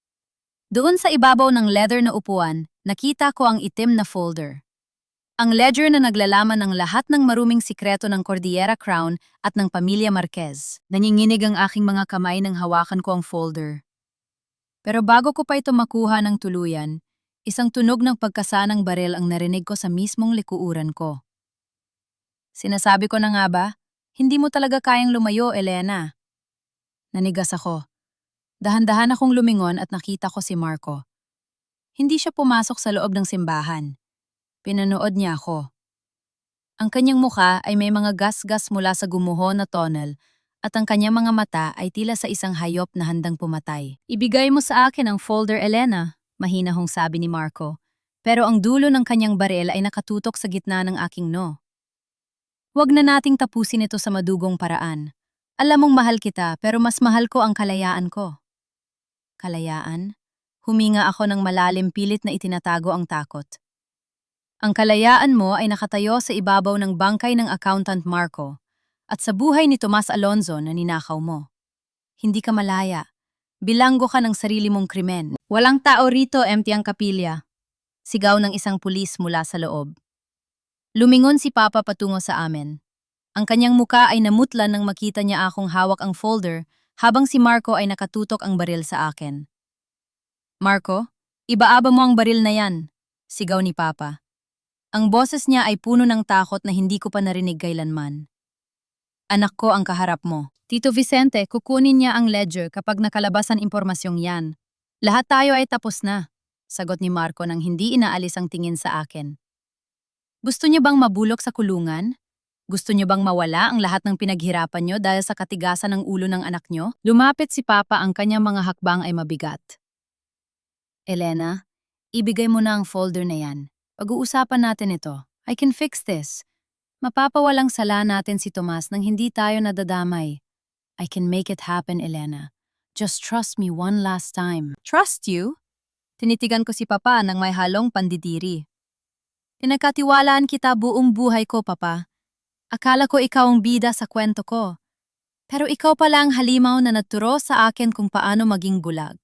Doon sa ibabaw ng leather na upuan, nakita ko ang itim na folder. Ang ledger na naglalaman ng lahat ng maruming sikreto ng Cordillera Crown at ng Pamilya Marquez. Nanginginig ang aking mga kamay nang hawakan ko ang folder. Pero bago ko pa ito makuha ng tuluyan, isang tunog ng pagkasanang baril ang narinig ko sa mismong likuuran ko. Sinasabi ko na nga ba, hindi mo talaga kayang lumayo, Elena. Nanigas ako. Dahan-dahan akong lumingon at nakita ko si Marco. Hindi siya pumasok sa loob ng simbahan. Pinanood niya ako. Ang kanyang mukha ay may mga gas-gas mula sa gumuho na tunnel at ang kanyang mga mata ay tila sa isang hayop na handang pumatay. Ibigay mo sa akin ang folder, Elena, mahina hong sabi ni Marco. Pero ang dulo ng kanyang baril ay nakatutok sa gitna ng aking no. Huwag na nating tapusin ito sa madugong paraan. Alam mong mahal kita pero mas mahal ko ang kalayaan ko. Kalayaan? Huminga ako ng malalim pilit na itinatago ang takot. Ang kalayaan mo ay nakatayo sa ibabaw ng bangkay ng accountant Marco at sa buhay ni Tomas Alonzo na ninakaw mo. Hindi ka malaya. Bilanggo ka ng sarili mong krimen. Walang tao rito, empty ang kapilya. Sigaw ng isang pulis mula sa loob. Lumingon si Papa patungo sa amin. Ang kanyang muka ay namutlan nang makita niya akong hawak ang folder habang si Marco ay nakatutok ang baril sa akin. Marco, ibaaba mo ang baril na yan, sigaw ni Papa. Ang boses niya ay puno ng takot na hindi ko pa narinig kailanman. Anak ko ang kaharap mo. Tito Vicente, kukunin niya ang ledger kapag nakalabas ang impormasyong yan. Lahat tayo ay tapos na, sagot ni Marco nang hindi inaalis ang tingin sa akin. Gusto niyo bang mabulok sa kulungan? Gusto niyo bang mawala ang lahat ng pinaghirapan niyo dahil sa katigasan ng ulo ng anak niyo? Lumapit si Papa, ang kanyang mga hakbang ay mabigat. Elena, ibigay mo na ang folder na yan. Pag-uusapan natin ito. I can fix this. Mapapawalang sala natin si Tomas nang hindi tayo nadadamay. I can make it happen, Elena. Just trust me one last time. Trust you? Tinitigan ko si Papa nang may halong pandidiri. Pinagkatiwalaan kita buong buhay ko, Papa. Akala ko ikaw ang bida sa kwento ko. Pero ikaw pala ang halimaw na nagturo sa akin kung paano maging bulag.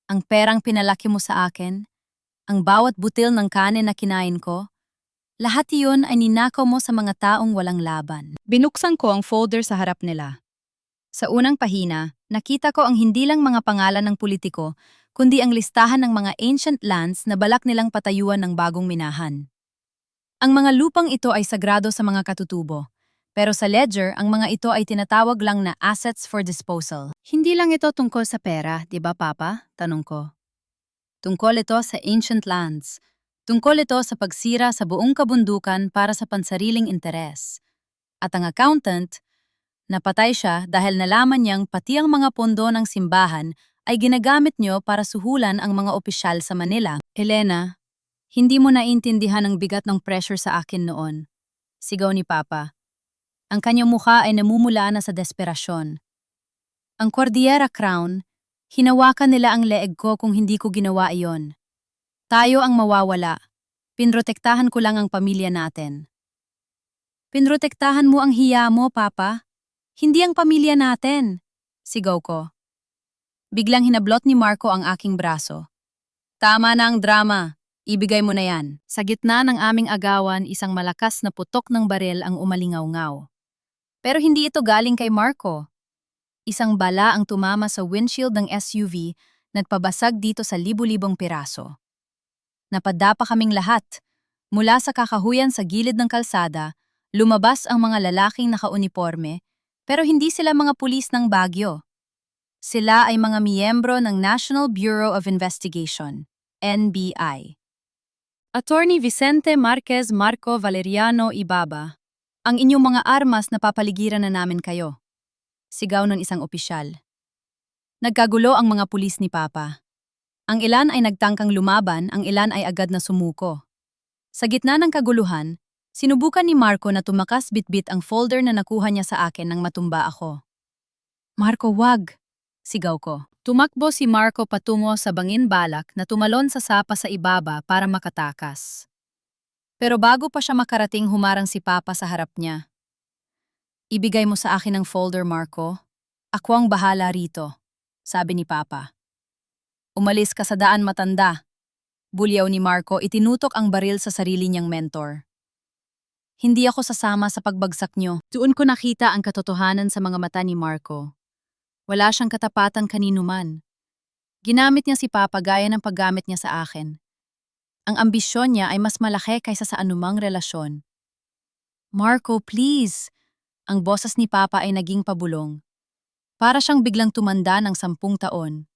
Ang perang pinalaki mo sa akin, ang bawat butil ng kanin na kinain ko, lahat iyon ay ninakaw mo sa mga taong walang laban. Binuksan ko ang folder sa harap nila. Sa unang pahina, nakita ko ang hindi lang mga pangalan ng politiko, kundi ang listahan ng mga ancient lands na balak nilang patayuan ng bagong minahan. Ang mga lupang ito ay sagrado sa mga katutubo, pero sa ledger, ang mga ito ay tinatawag lang na assets for disposal. Hindi lang ito tungkol sa pera, di ba, Papa? Tanong ko. Tungkol ito sa ancient lands. Tungkol ito sa pagsira sa buong kabundukan para sa pansariling interes. At ang accountant, napatay siya dahil nalaman niyang pati ang mga pondo ng simbahan ay ginagamit niyo para suhulan ang mga opisyal sa Manila. Elena, hindi mo naintindihan ang bigat ng pressure sa akin noon. Sigaw ni Papa. Ang kanyang mukha ay namumula na sa desperasyon. Ang Cordillera Crown, hinawakan nila ang leeg ko kung hindi ko ginawa iyon. Tayo ang mawawala. Pinrotektahan ko lang ang pamilya natin. Pinrotektahan mo ang hiya mo, Papa. Hindi ang pamilya natin. Sigaw ko. Biglang hinablot ni Marco ang aking braso. Tama na ang drama. Ibigay mo na yan. Sa gitna ng aming agawan, isang malakas na putok ng baril ang umalingaw-ngaw. Pero hindi ito galing kay Marco. Isang bala ang tumama sa windshield ng SUV, nagpabasag dito sa libu-libong piraso. Napadapa kaming lahat. Mula sa kakahuyan sa gilid ng kalsada, lumabas ang mga lalaking nakauniporme, pero hindi sila mga pulis ng Baguio. Sila ay mga miyembro ng National Bureau of Investigation, NBI. Attorney Vicente Marquez Marco Valeriano Ibaba, ang inyong mga armas na papaligiran na namin kayo. Sigaw ng isang opisyal. Nagkagulo ang mga pulis ni Papa. Ang ilan ay nagtangkang lumaban, ang ilan ay agad na sumuko. Sa gitna ng kaguluhan, sinubukan ni Marco na tumakas bitbit ang folder na nakuha niya sa akin nang matumba ako. Marco, wag! Sigaw ko. Tumakbo si Marco patungo sa bangin balak na tumalon sa sapa sa ibaba para makatakas. Pero bago pa siya makarating, humarang si Papa sa harap niya. Ibigay mo sa akin ang folder, Marco. Ako ang bahala rito, sabi ni Papa. Umalis ka sa daan, matanda. Bulyaw ni Marco, itinutok ang baril sa sarili niyang mentor. Hindi ako sasama sa pagbagsak niyo. Doon ko nakita ang katotohanan sa mga mata ni Marco. Wala siyang katapatan kanino man. Ginamit niya si Papa gaya ng paggamit niya sa akin. Ang ambisyon niya ay mas malaki kaysa sa anumang relasyon. Marco, please! Ang boses ni Papa ay naging pabulong. Para siyang biglang tumanda ng 10 taon.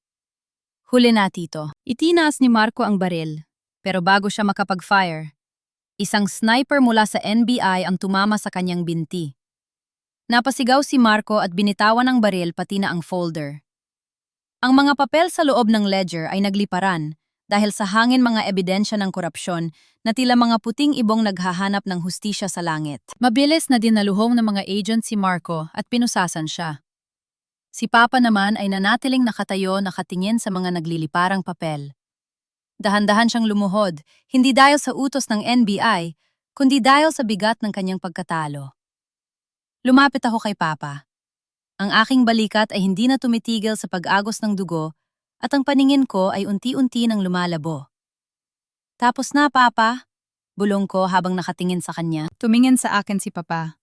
Huli na, Tito. Itinaas ni Marco ang baril. Pero bago siya makapag-fire, isang sniper mula sa NBI ang tumama sa kanyang binti. Napasigaw si Marco at binitawan ang baril pati na ang folder. Ang mga papel sa loob ng ledger ay nagliparan dahil sa hangin mga ebidensya ng korupsyon na tila mga puting ibong naghahanap ng hustisya sa langit. Mabilis na dinaluhong ng mga agent si Marco at pinusasan siya. Si Papa naman ay nanatiling nakatayo nakatingin sa mga nagliliparang papel. Dahan-dahan siyang lumuhod, hindi dahil sa utos ng NBI, kundi dahil sa bigat ng kanyang pagkatalo. Lumapit ako kay Papa. Ang aking balikat ay hindi na tumitigil sa pag-agos ng dugo at ang paningin ko ay unti-unti nang lumalabo. Tapos na, Papa, bulong ko habang nakatingin sa kanya. Tumingin sa akin si Papa.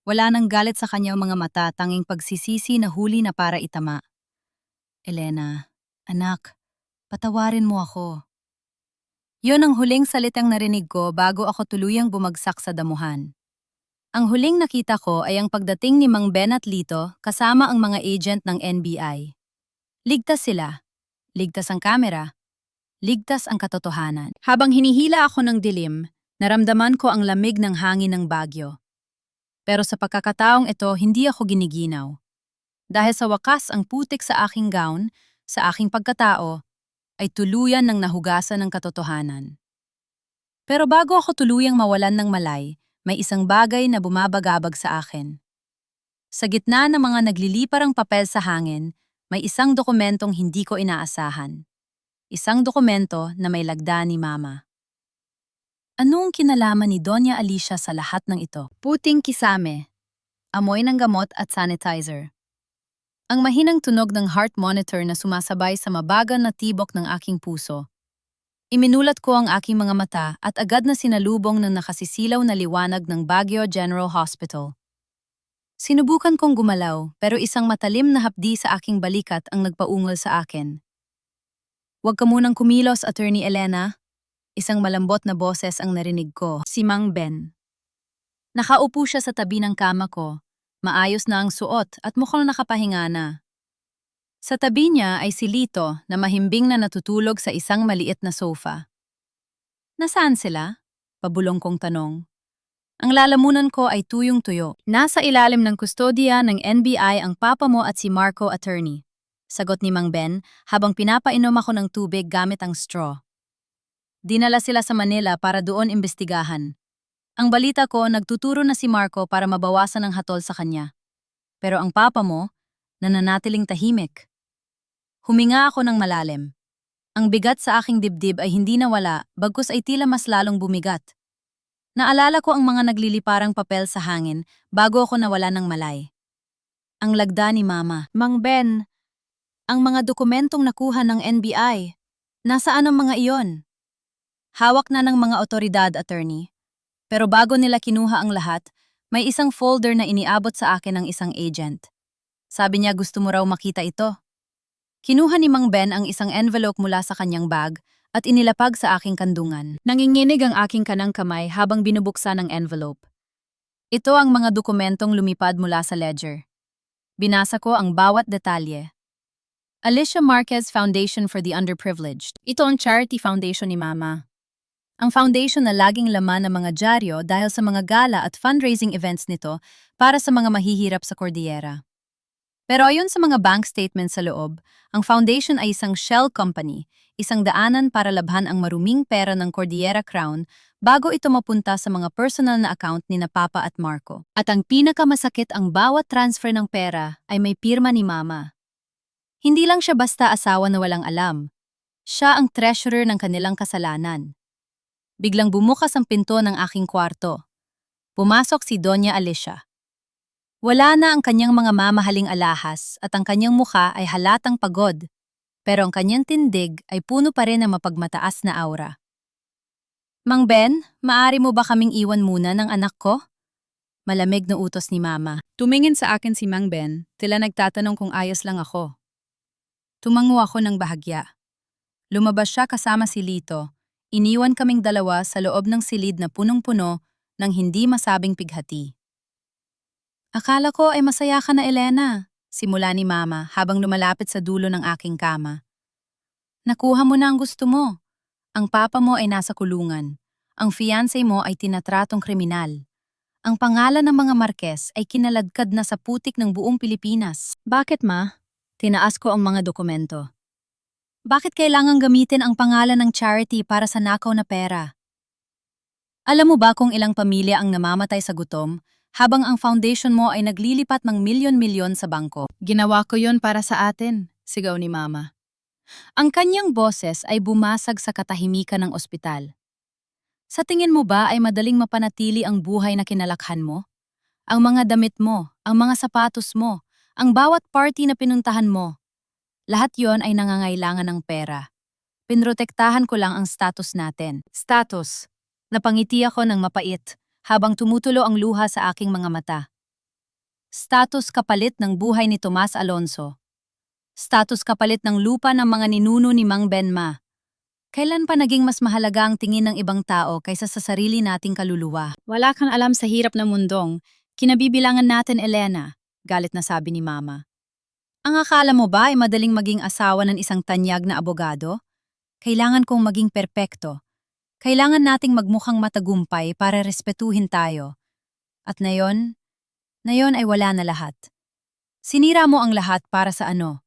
Wala nang galit sa kanyang mga mata, tanging pagsisisi na huli na para itama. Elena, anak, patawarin mo ako. Yon ang huling salitang narinig ko bago ako tuluyang bumagsak sa damuhan. Ang huling nakita ko ay ang pagdating ni Mang Ben at Lito kasama ang mga agent ng NBI. Ligtas sila. Ligtas ang kamera. Ligtas ang katotohanan. Habang hinihila ako ng dilim, naramdaman ko ang lamig ng hangin ng Baguio. Pero sa pagkakataong ito, hindi ako giniginaw. Dahil sa wakas ang putik sa aking gown, sa aking pagkatao, ay tuluyan ng nahugasan ng katotohanan. Pero bago ako tuluyang mawalan ng malay, may isang bagay na bumabagabag sa akin. Sa gitna ng mga nagliliparang papel sa hangin, may isang dokumentong hindi ko inaasahan. Isang dokumento na may lagda ni Mama. Anong kinalaman ni Doña Alicia sa lahat ng ito? Puting kisame, amoy ng gamot at sanitizer. Ang mahinang tunog ng heart monitor na sumasabay sa mabagal na tibok ng aking puso. Iminulat ko ang aking mga mata at agad na sinalubong ng nakasisilaw na liwanag ng Baguio General Hospital. Sinubukan kong gumalaw pero isang matalim na hapdi sa aking balikat ang nagpaungol sa akin. "Huwag ka munang kumilos, Attorney Elena." Isang malambot na boses ang narinig ko, si Mang Ben. Nakaupo siya sa tabi ng kama ko. Maayos na ang suot at mukhang nakapahinga na. Sa tabi niya ay si Lito na mahimbing na natutulog sa isang maliit na sofa. Nasaan sila? Pabulong kong tanong. Ang lalamunan ko ay tuyong-tuyo. Nasa ilalim ng kustodiya ng NBI ang papa mo at si Marco, attorney. Sagot ni Mang Ben habang pinapainom ako ng tubig gamit ang straw. Dinala sila sa Manila para doon imbestigahan. Ang balita ko, nagtuturo na si Marco para mabawasan ang hatol sa kanya. Pero ang papa mo, nananatiling tahimik. Huminga ako ng malalim. Ang bigat sa aking dibdib ay hindi nawala, bagkus ay tila mas lalong bumigat. Naalala ko ang mga nagliliparang papel sa hangin bago ako nawala ng malay. Ang lagda ni Mama. Mang Ben, ang mga dokumentong nakuha ng NBI, nasaan ang mga iyon? Hawak na ng mga otoridad, attorney. Pero bago nila kinuha ang lahat, may isang folder na iniabot sa akin ng isang agent. Sabi niya gusto mo raw makita ito. Kinuha ni Mang Ben ang isang envelope mula sa kanyang bag at inilapag sa aking kandungan. Nanginginig ang aking kanang kamay habang binubuksan ang envelope. Ito ang mga dokumentong lumipad mula sa ledger. Binasa ko ang bawat detalye. Alicia Marquez Foundation for the Underprivileged. Ito ang charity foundation ni Mama. Ang foundation na laging laman ng mga dyaryo dahil sa mga gala at fundraising events nito para sa mga mahihirap sa Cordillera. Pero ayon sa mga bank statements sa loob, ang foundation ay isang shell company, isang daanan para labhan ang maruming pera ng Cordillera Crown bago ito mapunta sa mga personal na account ni na Papa at Marco. At ang pinakamasakit, ang bawat transfer ng pera ay may pirma ni Mama. Hindi lang siya basta asawa na walang alam. Siya ang treasurer ng kanilang kasalanan. Biglang bumukas ang pinto ng aking kwarto. Pumasok si Doña Alicia. Wala na ang kanyang mga mamahaling alahas at ang kanyang mukha ay halatang pagod, pero ang kanyang tindig ay puno pa rin ng mapagmataas na aura. "Mang Ben, maaari mo ba kaming iwan muna ng anak ko?" Malamig na utos ni Mama. Tumingin sa akin si Mang Ben, tila nagtatanong kung ayos lang ako. Tumango ako ng bahagya. Lumabas siya kasama si Lito. Iniwan kaming dalawa sa loob ng silid na punong-puno ng hindi masabing pighati. "Akala ko ay masaya ka na, Elena," simula ni Mama habang lumalapit sa dulo ng aking kama. "Nakuha mo na ang gusto mo. Ang papa mo ay nasa kulungan. Ang fiancé mo ay tinatratong kriminal. Ang pangalan ng mga Marquez ay kinaladkad na sa putik ng buong Pilipinas. Bakit, ma? Tinaas ko ang mga dokumento. Bakit kailangang gamitin ang pangalan ng charity para sa nakaw na pera? Alam mo ba kung ilang pamilya ang namamatay sa gutom, habang ang foundation mo ay naglilipat ng milyon-milyon sa bangko? Ginawa ko yon para sa atin, sigaw ni Mama. Ang kanyang boses ay bumasag sa katahimikan ng ospital. Sa tingin mo ba ay madaling mapanatili ang buhay na kinalakhan mo? Ang mga damit mo, ang mga sapatos mo, ang bawat party na pinuntahan mo. Lahat yon ay nangangailangan ng pera. Pinrotektahan ko lang ang status natin. Status. Napangiti ako ng mapait habang tumutulo ang luha sa aking mga mata. Status kapalit ng buhay ni Tomas Alonso. Status kapalit ng lupa ng mga ninuno ni Mang Benma. Kailan pa naging mas mahalaga ang tingin ng ibang tao kaysa sa sarili nating kaluluwa? Wala kang alam sa hirap ng mundong. Kinabibilangan natin, Elena, galit na sabi ni Mama. Ang akala mo ba ay madaling maging asawa ng isang tanyag na abogado? Kailangan kong maging perpekto. Kailangan nating magmukhang matagumpay para respetuhin tayo. At nayon ay wala na lahat. Sinira mo ang lahat para sa ano?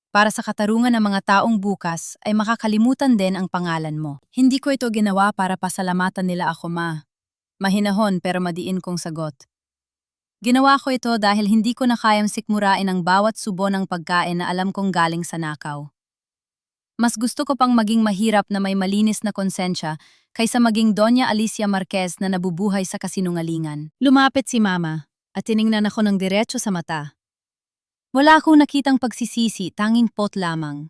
Para sa katarungan ng mga taong bukas ay makakalimutan din ang pangalan mo. Hindi ko ito ginawa para pasalamatan nila ako, Ma. Mahinahon pero madiin kong sagot. Ginawa ko ito dahil hindi ko na kayang sikmurain ang bawat subo ng pagkain na alam kong galing sa nakaw. Mas gusto ko pang maging mahirap na may malinis na konsensya kaysa maging Doña Alicia Marquez na nabubuhay sa kasinungalingan. Lumapit si Mama at tiningnan ako ng diretso sa mata. Wala akong nakitang pagsisisi, tanging pot lamang.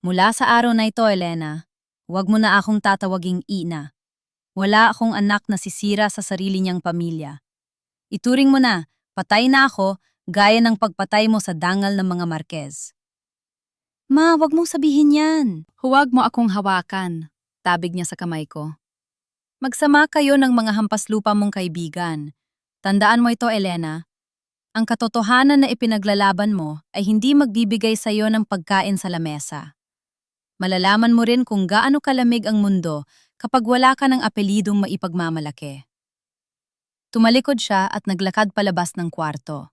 Mula sa araw na ito, Elena, huwag mo na akong tatawaging ina. Wala akong anak na sisira sa sarili niyang pamilya. Ituring mo na, patay na ako, gaya ng pagpatay mo sa dangal ng mga Marquez. Ma, wag mong sabihin yan. Huwag mo akong hawakan, tabig niya sa kamay ko. Magsama kayo ng mga hampaslupa mong kaibigan. Tandaan mo ito, Elena. Ang katotohanan na ipinaglalaban mo ay hindi magbibigay sa iyo ng pagkain sa lamesa. Malalaman mo rin kung gaano kalamig ang mundo kapag wala ka ng apelidong maipagmamalaki. Tumalikod siya at naglakad palabas ng kwarto.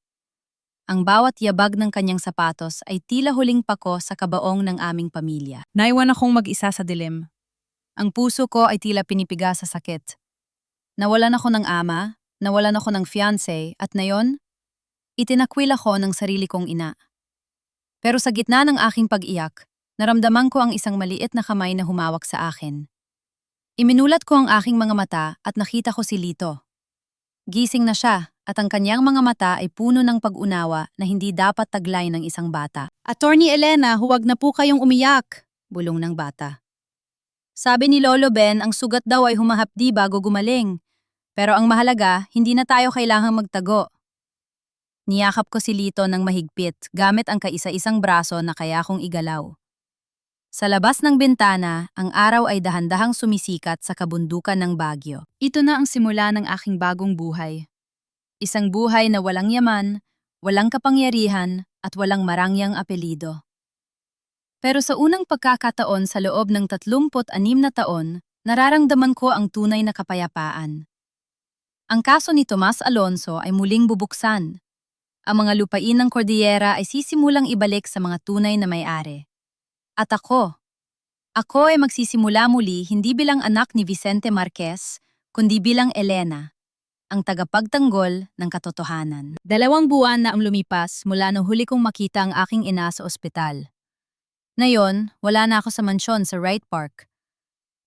Ang bawat yabag ng kanyang sapatos ay tila huling pako sa kabaong ng aming pamilya. Naiwan akong mag-isa sa dilim. Ang puso ko ay tila pinipiga sa sakit. Nawalan ako ng ama, nawalan ako ng fiancé, at nayon, itinakwil ako ng sarili kong ina. Pero sa gitna ng aking pag-iyak, naramdaman ko ang isang maliit na kamay na humawak sa akin. Iminulat ko ang aking mga mata at nakita ko si Lito. Gising na siya at ang kanyang mga mata ay puno ng pag-unawa na hindi dapat taglay ng isang bata. Attorney Elena, huwag na po kayong umiyak, bulong ng bata. Sabi ni Lolo Ben, ang sugat daw ay humahapdi bago gumaling. Pero ang mahalaga, hindi na tayo kailangang magtago. Niyakap ko si Lito ng mahigpit gamit ang kaisa-isang braso na kaya kong igalaw. Sa labas ng bintana, ang araw ay dahan-dahang sumisikat sa kabundukan ng Baguio. Ito na ang simula ng aking bagong buhay. Isang buhay na walang yaman, walang kapangyarihan, at walang marangyang apelido. Pero sa unang pagkakataon sa loob ng 36 na taon, nararamdaman ko ang tunay na kapayapaan. Ang kaso ni Tomas Alonso ay muling bubuksan. Ang mga lupain ng Cordillera ay sisimulang ibalik sa mga tunay na may-ari. At ako ay magsisimula muli hindi bilang anak ni Vicente Marquez, kundi bilang Elena, ang tagapagtanggol ng katotohanan. 2 buwan na ang lumipas mula nung huli kong makita ang aking ina sa ospital. Ngayon, wala na ako sa mansyon sa Wright Park.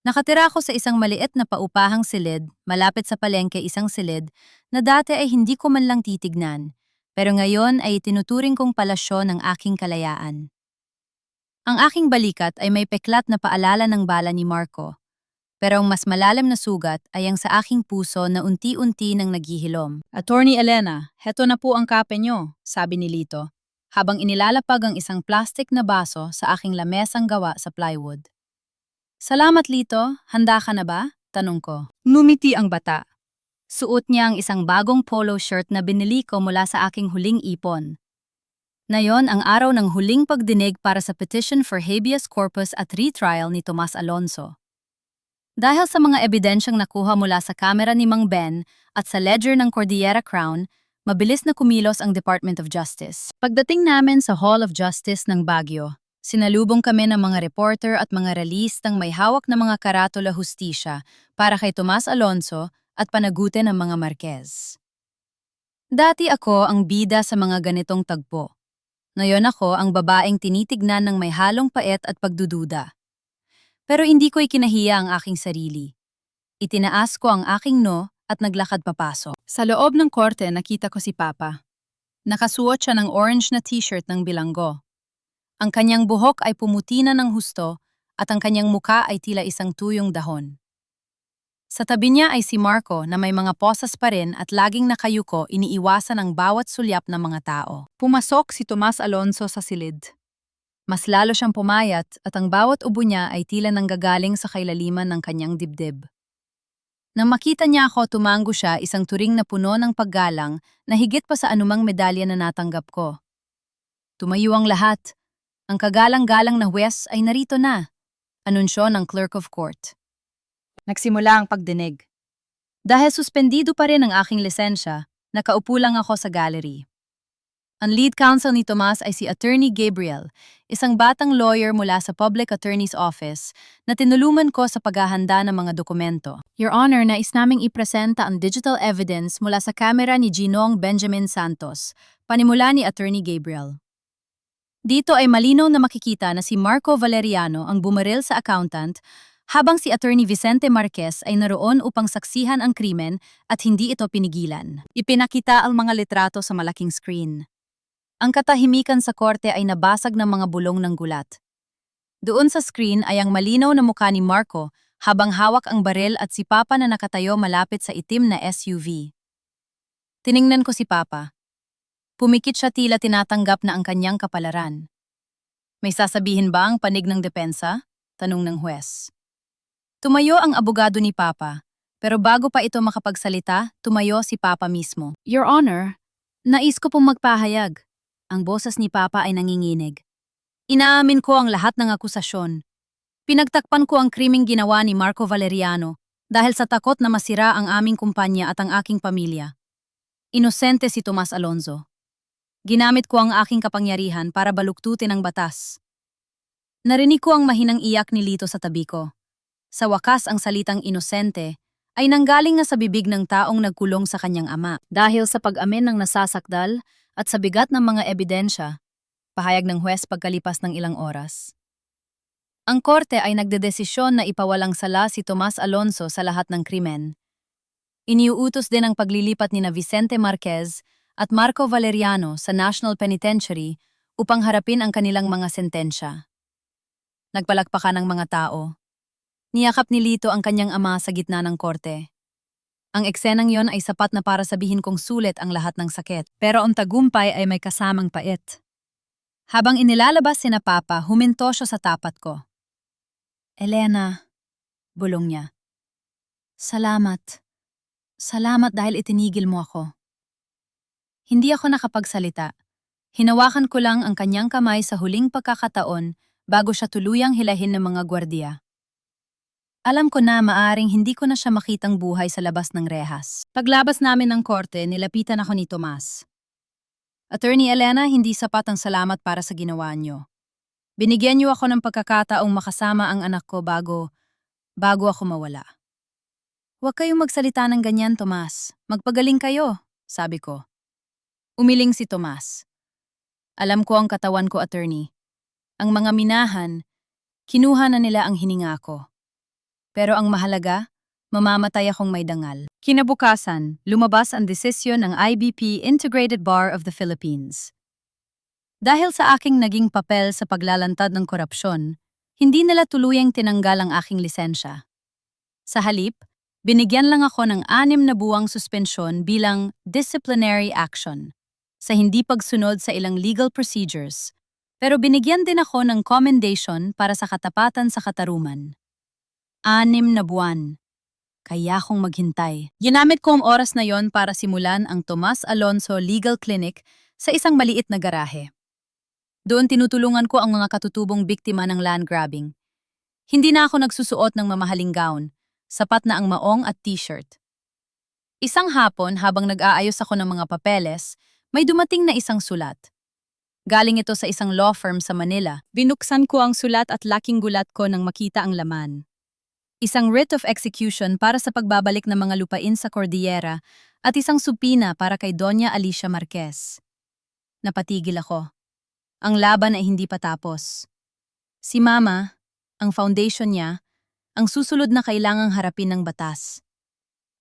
Nakatira ako sa isang maliit na paupahang silid, malapit sa palengke isang silid, na dati ay hindi ko man lang titignan. Pero ngayon ay tinuturing kong palasyo ng aking kalayaan. Ang aking balikat ay may peklat na paalala ng bala ni Marco. Pero ang mas malalim na sugat ay ang sa aking puso na unti-unti nang naghihilom. Attorney Elena, heto na po ang kape nyo, sabi ni Lito, habang inilalapag ang isang plastic na baso sa aking lamesang gawa sa plywood. Salamat Lito, handa ka na ba? Tanong ko. Ngumiti ang bata. Suot niya ang isang bagong polo shirt na binili ko mula sa aking huling ipon. Nayon ang araw ng huling pagdinig para sa petition for habeas corpus at retrial ni Tomas Alonso. Dahil sa mga ebidensyang nakuha mula sa kamera ni Mang Ben at sa ledger ng Cordillera Crown, mabilis na kumilos ang Department of Justice. Pagdating namin sa Hall of Justice ng Baguio, sinalubong kami ng mga reporter at mga realistang may hawak na mga karatula hustisya para kay Tomas Alonso at panagutin ng mga Marquez. Dati ako ang bida sa mga ganitong tagpo. Ngayon ako ang babaeng tinitignan ng may halong pait at pagdududa. Pero hindi ko ikinahiya ang aking sarili. Itinaas ko ang aking no at naglakad papasok. Sa loob ng korte nakita ko si Papa. Nakasuot siya ng orange na t-shirt ng bilanggo. Ang kanyang buhok ay pumuti na ng husto at ang kanyang muka ay tila isang tuyong dahon. Sa tabi niya ay si Marco na may mga posas pa rin at laging nakayuko iniiwasan ang bawat sulyap ng mga tao. Pumasok si Tomas Alonso sa silid. Mas lalo siyang pumayat at ang bawat ubo niya ay tila nanggagaling sa kailaliman ng kanyang dibdib. Nang makita niya ako, tumango siya, isang turing na puno ng paggalang na higit pa sa anumang medalya na natanggap ko. Tumayo ang lahat. Ang kagalang-galang na huwes ay narito na, anunsyo ng clerk of court. Nagsimula ang pagdinig. Dahil suspendido pa rin ang aking lisensya, nakaupo lang ako sa gallery. Ang lead counsel ni Tomas ay si Attorney Gabriel, isang batang lawyer mula sa Public Attorney's Office na tinulungan ko sa paghahanda ng mga dokumento. Your Honor, nais naming ipresenta ang digital evidence mula sa kamera ni Ginong Benjamin Santos, panimula ni Attorney Gabriel. Dito ay malinaw na makikita na si Marco Valeriano ang bumaril sa accountant habang si Attorney Vicente Marquez ay naroon upang saksihan ang krimen at hindi ito pinigilan. Ipinakita ang mga litrato sa malaking screen. Ang katahimikan sa korte ay nabasag ng mga bulong ng gulat. Doon sa screen ay ang malinaw na mukha ni Marco habang hawak ang baril at si Papa na nakatayo malapit sa itim na SUV. Tiningnan ko si Papa. Pumikit siya tila tinatanggap na ang kanyang kapalaran. May sasabihin ba ang panig ng depensa? Tanong ng huwes. Tumayo ang abogado ni Papa, pero bago pa ito makapagsalita, tumayo si Papa mismo. Your Honor, nais ko pong magpahayag. Ang boses ni Papa ay nanginginig. Inaamin ko ang lahat ng akusasyon. Pinagtakpan ko ang krimeng ginawa ni Marco Valeriano dahil sa takot na masira ang aming kumpanya at ang aking pamilya. Inosente si Tomas Alonso. Ginamit ko ang aking kapangyarihan para baluktutin ang batas. Narinig ko ang mahinang iyak ni Lito sa tabi ko. Sa wakas ang salitang inosente ay nanggaling na sa bibig ng taong nagkulong sa kanyang ama. Dahil sa pag-amin ng nasasakdal at sa bigat ng mga ebidensya, pahayag ng huwes pagkalipas ng ilang oras. Ang korte ay nagdedesisyon na ipawalang sala si Tomas Alonso sa lahat ng krimen. Iniuutos din ang paglilipat nina Vicente Marquez at Marco Valeriano sa National Penitentiary upang harapin ang kanilang mga sentensya. Nagpalakpakan ng mga tao. Niyakap ni Lito ang kanyang ama sa gitna ng korte. Ang eksenang yon ay sapat na para sabihin kong sulit ang lahat ng sakit, pero ang tagumpay ay may kasamang pait. Habang inilalabas sina Papa, huminto siya sa tapat ko. Elena, bulong niya. Salamat. Salamat dahil itinigil mo ako. Hindi ako nakapagsalita. Hinawakan ko lang ang kanyang kamay sa huling pagkakataon bago siya tuluyang hilahin ng mga gwardiya. Alam ko na maaring hindi ko na siya makitang buhay sa labas ng rehas. Paglabas namin ng korte, nilapitan ako ni Tomas. Attorney Elena, hindi sapat ang salamat para sa ginawa niyo. Binigyan niyo ako ng pagkakataong makasama ang anak ko bago ako mawala. Huwag kayong magsalita ng ganyan, Tomas. Magpagaling kayo, sabi ko. Umiling si Tomas. Alam ko ang katawan ko, attorney. Ang mga minahan, kinuha na nila ang hininga ko. Pero ang mahalaga, mamamatay akong may dangal. Kinabukasan, lumabas ang desisyon ng IBP Integrated Bar of the Philippines. Dahil sa aking naging papel sa paglalantad ng korupsyon, hindi nila tuluyang tinanggal ang aking lisensya. Sa halip, binigyan lang ako ng 6 na buwang suspensyon bilang disciplinary action sa hindi pagsunod sa ilang legal procedures, pero binigyan din ako ng commendation para sa katapatan sa katarungan. 6 na buwan. Kaya akong maghintay. Ginamit ko ang oras na yon para simulan ang Tomas Alonso Legal Clinic sa isang maliit na garahe. Doon tinutulungan ko ang mga katutubong biktima ng land grabbing. Hindi na ako nagsusuot ng mamahaling gown, sapat na ang maong at t-shirt. Isang hapon habang nag-aayos ako ng mga papeles, may dumating na isang sulat. Galing ito sa isang law firm sa Manila. Binuksan ko ang sulat at laking gulat ko nang makita ang laman. Isang writ of execution para sa pagbabalik ng mga lupain sa Cordillera at isang subpina para kay Doña Alicia Marquez. Napatigil ako. Ang laban ay hindi pa tapos. Si Mama, ang foundation niya, ang susunod na kailangang harapin ng batas.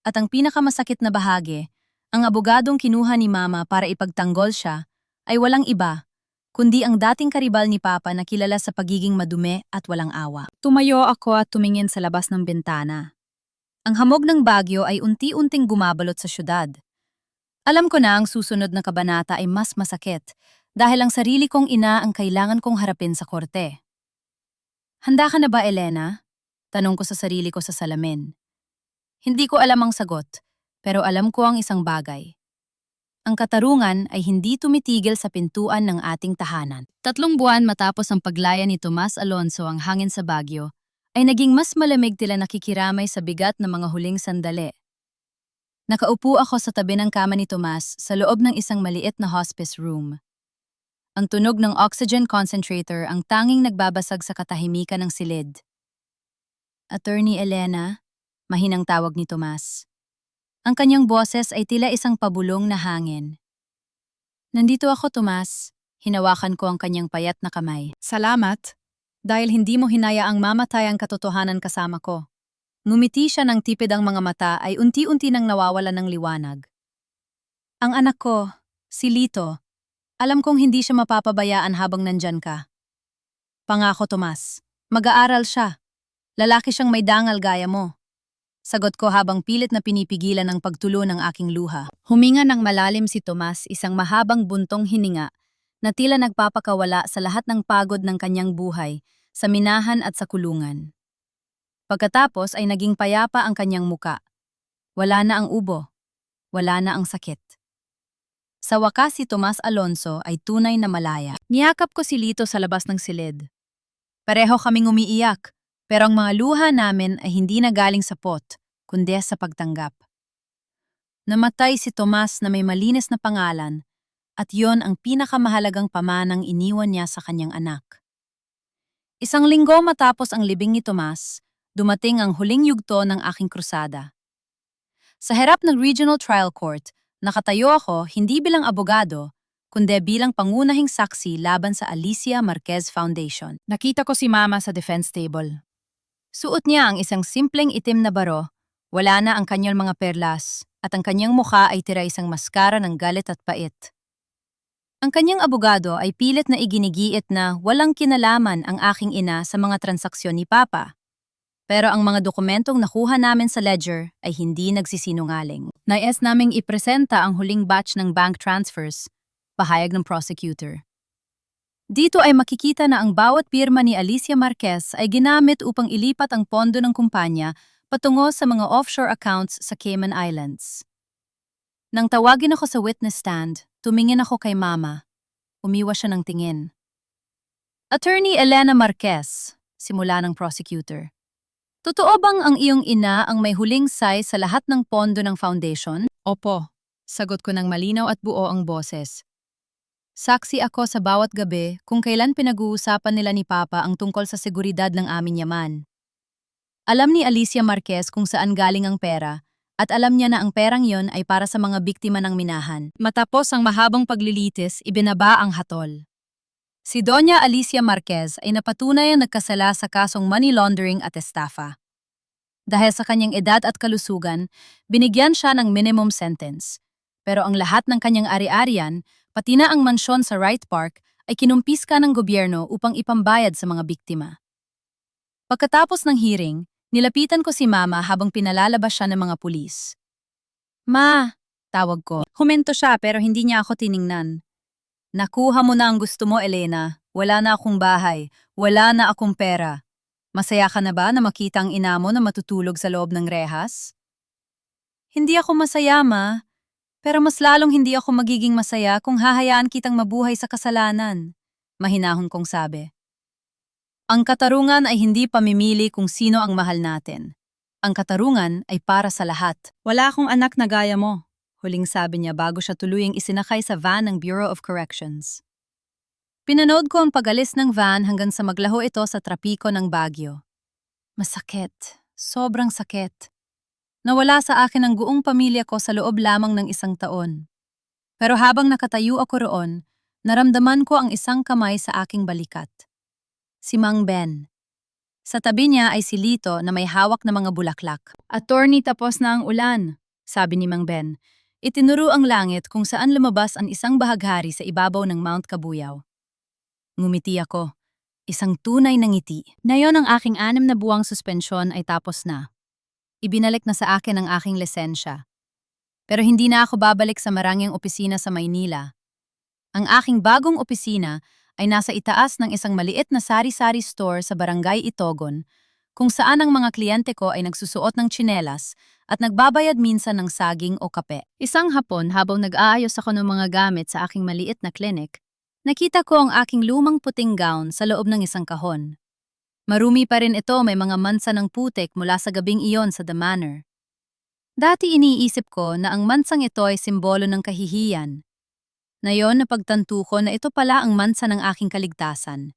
At ang pinakamasakit na bahagi, ang abogadong kinuha ni Mama para ipagtanggol siya ay walang iba, kundi ang dating karibal ni Papa na kilala sa pagiging madumi at walang awa. Tumayo ako at tumingin sa labas ng bintana. Ang hamog ng bagyo ay unti-unting gumabalot sa syudad. Alam ko na ang susunod na kabanata ay mas masakit dahil ang sarili kong ina ang kailangan kong harapin sa korte. Handa ka na ba, Elena? Tanong ko sa sarili ko sa salamin. Hindi ko alam ang sagot, pero alam ko ang isang bagay. Ang katarungan ay hindi tumitigil sa pintuan ng ating tahanan. 3 buwan matapos ang paglaya ni Tomas Alonso ang hangin sa Baguio, ay naging mas malamig tila nakikiramay sa bigat ng mga huling sandali. Nakaupo ako sa tabi ng kama ni Tomas sa loob ng isang maliit na hospice room. Ang tunog ng oxygen concentrator ang tanging nagbabasag sa katahimikan ng silid. Attorney Elena, mahinang tawag ni Tomas. Ang kanyang boses ay tila isang pabulong na hangin. Nandito ako, Tomas. Hinawakan ko ang kanyang payat na kamay. Salamat, dahil hindi mo hinayaang mamatay ang katotohanan kasama ko. Ngumiti siya ng tipid ang mga mata ay unti-unti nang nawawalan ng liwanag. Ang anak ko, si Lito, alam kong hindi siya mapapabayaan habang nandyan ka. Pangako, Tomas, mag-aaral siya. Lalaki siyang may dangal gaya mo. Sagot ko habang pilit na pinipigilan ang pagtulo ng aking luha. Huminga ng malalim si Tomas, isang mahabang buntong hininga na tila nagpapakawala sa lahat ng pagod ng kanyang buhay, sa minahan at sa kulungan. Pagkatapos ay naging payapa ang kanyang muka. Wala na ang ubo. Wala na ang sakit. Sa wakas si Tomas Alonso ay tunay na malaya. Niyakap ko si Lito sa labas ng silid. Pareho kaming umiiyak. Pero ang mga luha namin ay hindi na galing sa pot, kundi sa pagtanggap. Namatay si Tomas na may malinis na pangalan, at yon ang pinakamahalagang pamanang iniwan niya sa kanyang anak. Isang linggo matapos ang libing ni Tomas, dumating ang huling yugto ng aking krusada. Sa harap ng Regional Trial Court, nakatayo ako hindi bilang abogado, kundi bilang pangunahing saksi laban sa Alicia Marquez Foundation. Nakita ko si Mama sa defense table. Suot niya ang isang simpleng itim na baro, wala na ang kanyang mga perlas, at ang kanyang mukha ay tira isang maskara ng galit at pait. Ang kanyang abogado ay pilit na iginigiit na walang kinalaman ang aking ina sa mga transaksyon ni Papa. Pero ang mga dokumentong nakuha namin sa ledger ay hindi nagsisinungaling. Nais naming ipresenta ang huling batch ng bank transfers, pahayag ng prosecutor. Dito ay makikita na ang bawat pirma ni Alicia Marquez ay ginamit upang ilipat ang pondo ng kumpanya patungo sa mga offshore accounts sa Cayman Islands. Nang tawagin ako sa witness stand, tumingin ako kay Mama. Umiwas siya ng tingin. Attorney Elena Marquez, simula ng prosecutor. Totoo bang ang iyong ina ang may huling say sa lahat ng pondo ng foundation? Opo, sagot ko ng malinaw at buo ang boses. Saksi ako sa bawat gabi kung kailan pinag-uusapan nila ni Papa ang tungkol sa seguridad ng aming yaman. Alam ni Alicia Marquez kung saan galing ang pera at alam niya na ang perang yon ay para sa mga biktima ng minahan. Matapos ang mahabang paglilitis, ibinaba ang hatol. Si Doña Alicia Marquez ay napatunay ang nagkasala sa kasong money laundering at estafa. Dahil sa kanyang edad at kalusugan, binigyan siya ng minimum sentence. Pero ang lahat ng kanyang ari-arian, pati na ang mansyon sa Wright Park, ay kinumpiska ng gobyerno upang ipambayad sa mga biktima. Pagkatapos ng hearing, nilapitan ko si Mama habang pinalalabas siya ng mga pulis. Ma, tawag ko. Huminto siya pero hindi niya ako tiningnan. Nakuha mo na ang gusto mo, Elena. Wala na akong bahay. Wala na akong pera. Masaya ka na ba na makita ang ina mo na matutulog sa loob ng rehas? Hindi ako masaya, Ma. Pero mas lalong hindi ako magiging masaya kung hahayaan kitang mabuhay sa kasalanan. Mahinahon kong sabi. Ang katarungan ay hindi pamimili kung sino ang mahal natin. Ang katarungan ay para sa lahat. Wala akong anak na gaya mo, huling sabi niya bago siya tuluyang isinakay sa van ng Bureau of Corrections. Pinanood ko ang pag-alis ng van hanggang sa maglaho ito sa trapiko ng Baguio. Masakit. Sobrang sakit. Nawala sa akin ang buong pamilya ko sa loob lamang ng 1 taon. Pero habang nakatayo ako roon, naramdaman ko ang isang kamay sa aking balikat. Si Mang Ben. Sa tabi niya ay si Lito na may hawak na mga bulaklak. Attorney, tapos na ang ulan, sabi ni Mang Ben. Itinuro ang langit kung saan lumabas ang isang bahaghari sa ibabaw ng Mount Kabuyao. Ngumiti ako. Isang tunay na ngiti. Ngayon ang aking 6 na buwang suspensyon ay tapos na. Ibinalik na sa akin ang aking lisensya. Pero hindi na ako babalik sa marangyang opisina sa Maynila. Ang aking bagong opisina ay nasa itaas ng isang maliit na sari-sari store sa Barangay Itogon, kung saan ang mga kliyente ko ay nagsusuot ng tsinelas at nagbabayad minsan ng saging o kape. Isang hapon habang nag-aayos ako ng mga gamit sa aking maliit na clinic, nakita ko ang aking lumang puting gown sa loob ng isang kahon. Marumi pa rin ito, may mga mansa ng putik mula sa gabing iyon sa The Manor. Dati iniisip ko na ang mansang ito ay simbolo ng kahihiyan. Ngayon napagtanto ko na ito pala ang mansa ng aking kaligtasan.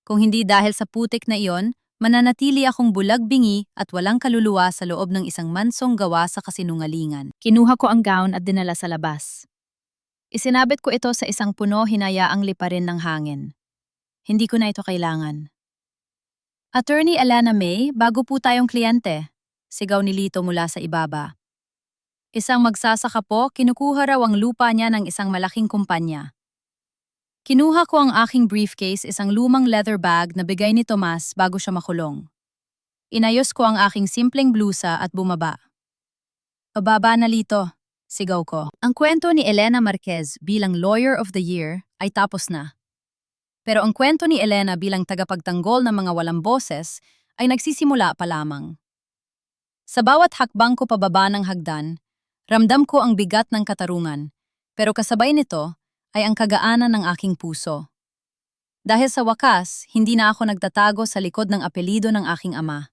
Kung hindi dahil sa putik na iyon, mananatili akong bulag-bingi at walang kaluluwa sa loob ng isang mansong gawa sa kasinungalingan. Kinuha ko ang gown at dinala sa labas. Isinabit ko ito sa isang puno, hinayaang liparin ng hangin. Hindi ko na ito kailangan. Attorney Alana May, bago po tayong kliyente, sigaw ni Lito mula sa ibaba. Isang magsasaka po, kinukuha raw ang lupa niya ng isang malaking kumpanya. Kinuha ko ang aking briefcase, isang lumang leather bag na bigay ni Tomas bago siya makulong. Inayos ko ang aking simpleng blusa at bumaba. Pababa na, Lito, sigaw ko. Ang kwento ni Elena Marquez bilang Lawyer of the Year ay tapos na. Pero ang kwento ni Elena bilang tagapagtanggol ng mga walang boses ay nagsisimula pa lamang. Sa bawat hakbang ko pababa ng hagdan, ramdam ko ang bigat ng katarungan, pero kasabay nito ay ang kagaanan ng aking puso. Dahil sa wakas, hindi na ako nagtatago sa likod ng apelido ng aking ama.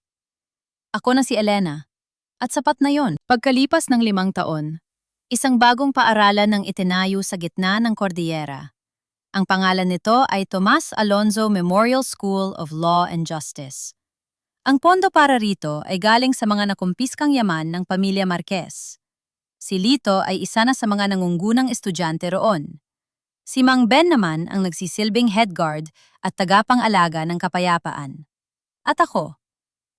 Ako na si Elena, at sapat na yon. Pagkalipas ng 5 taon, isang bagong paaralan ng itinayo sa gitna ng Cordillera. Ang pangalan nito ay Tomas Alonzo Memorial School of Law and Justice. Ang pondo para rito ay galing sa mga nakumpiskang yaman ng pamilya Marquez. Si Lito ay isa na sa mga nangungunang estudyante roon. Si Mang Ben naman ang nagsisilbing head guard at tagapang-alaga ng kapayapaan. At ako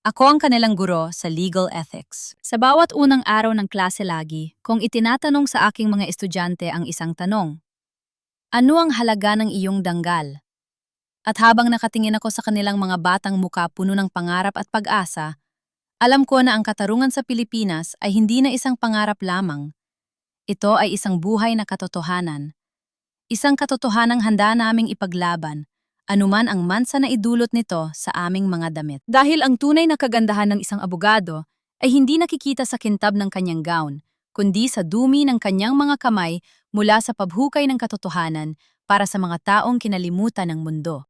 ang kanilang guro sa legal ethics. Sa bawat unang araw ng klase lagi, kung itinatanong sa aking mga estudyante ang isang tanong, ano ang halaga ng iyong danggal? At habang nakatingin ako sa kanilang mga batang muka puno ng pangarap at pag-asa, alam ko na ang katarungan sa Pilipinas ay hindi na isang pangarap lamang. Ito ay isang buhay na katotohanan. Isang katotohanang handa naming ipaglaban, anuman ang mansa na idulot nito sa aming mga damit. Dahil ang tunay na kagandahan ng isang abogado ay hindi nakikita sa kintab ng kanyang gown, kundi sa dumi ng kanyang mga kamay mula sa pabhukay ng katotohanan para sa mga taong kinalimutan ng mundo.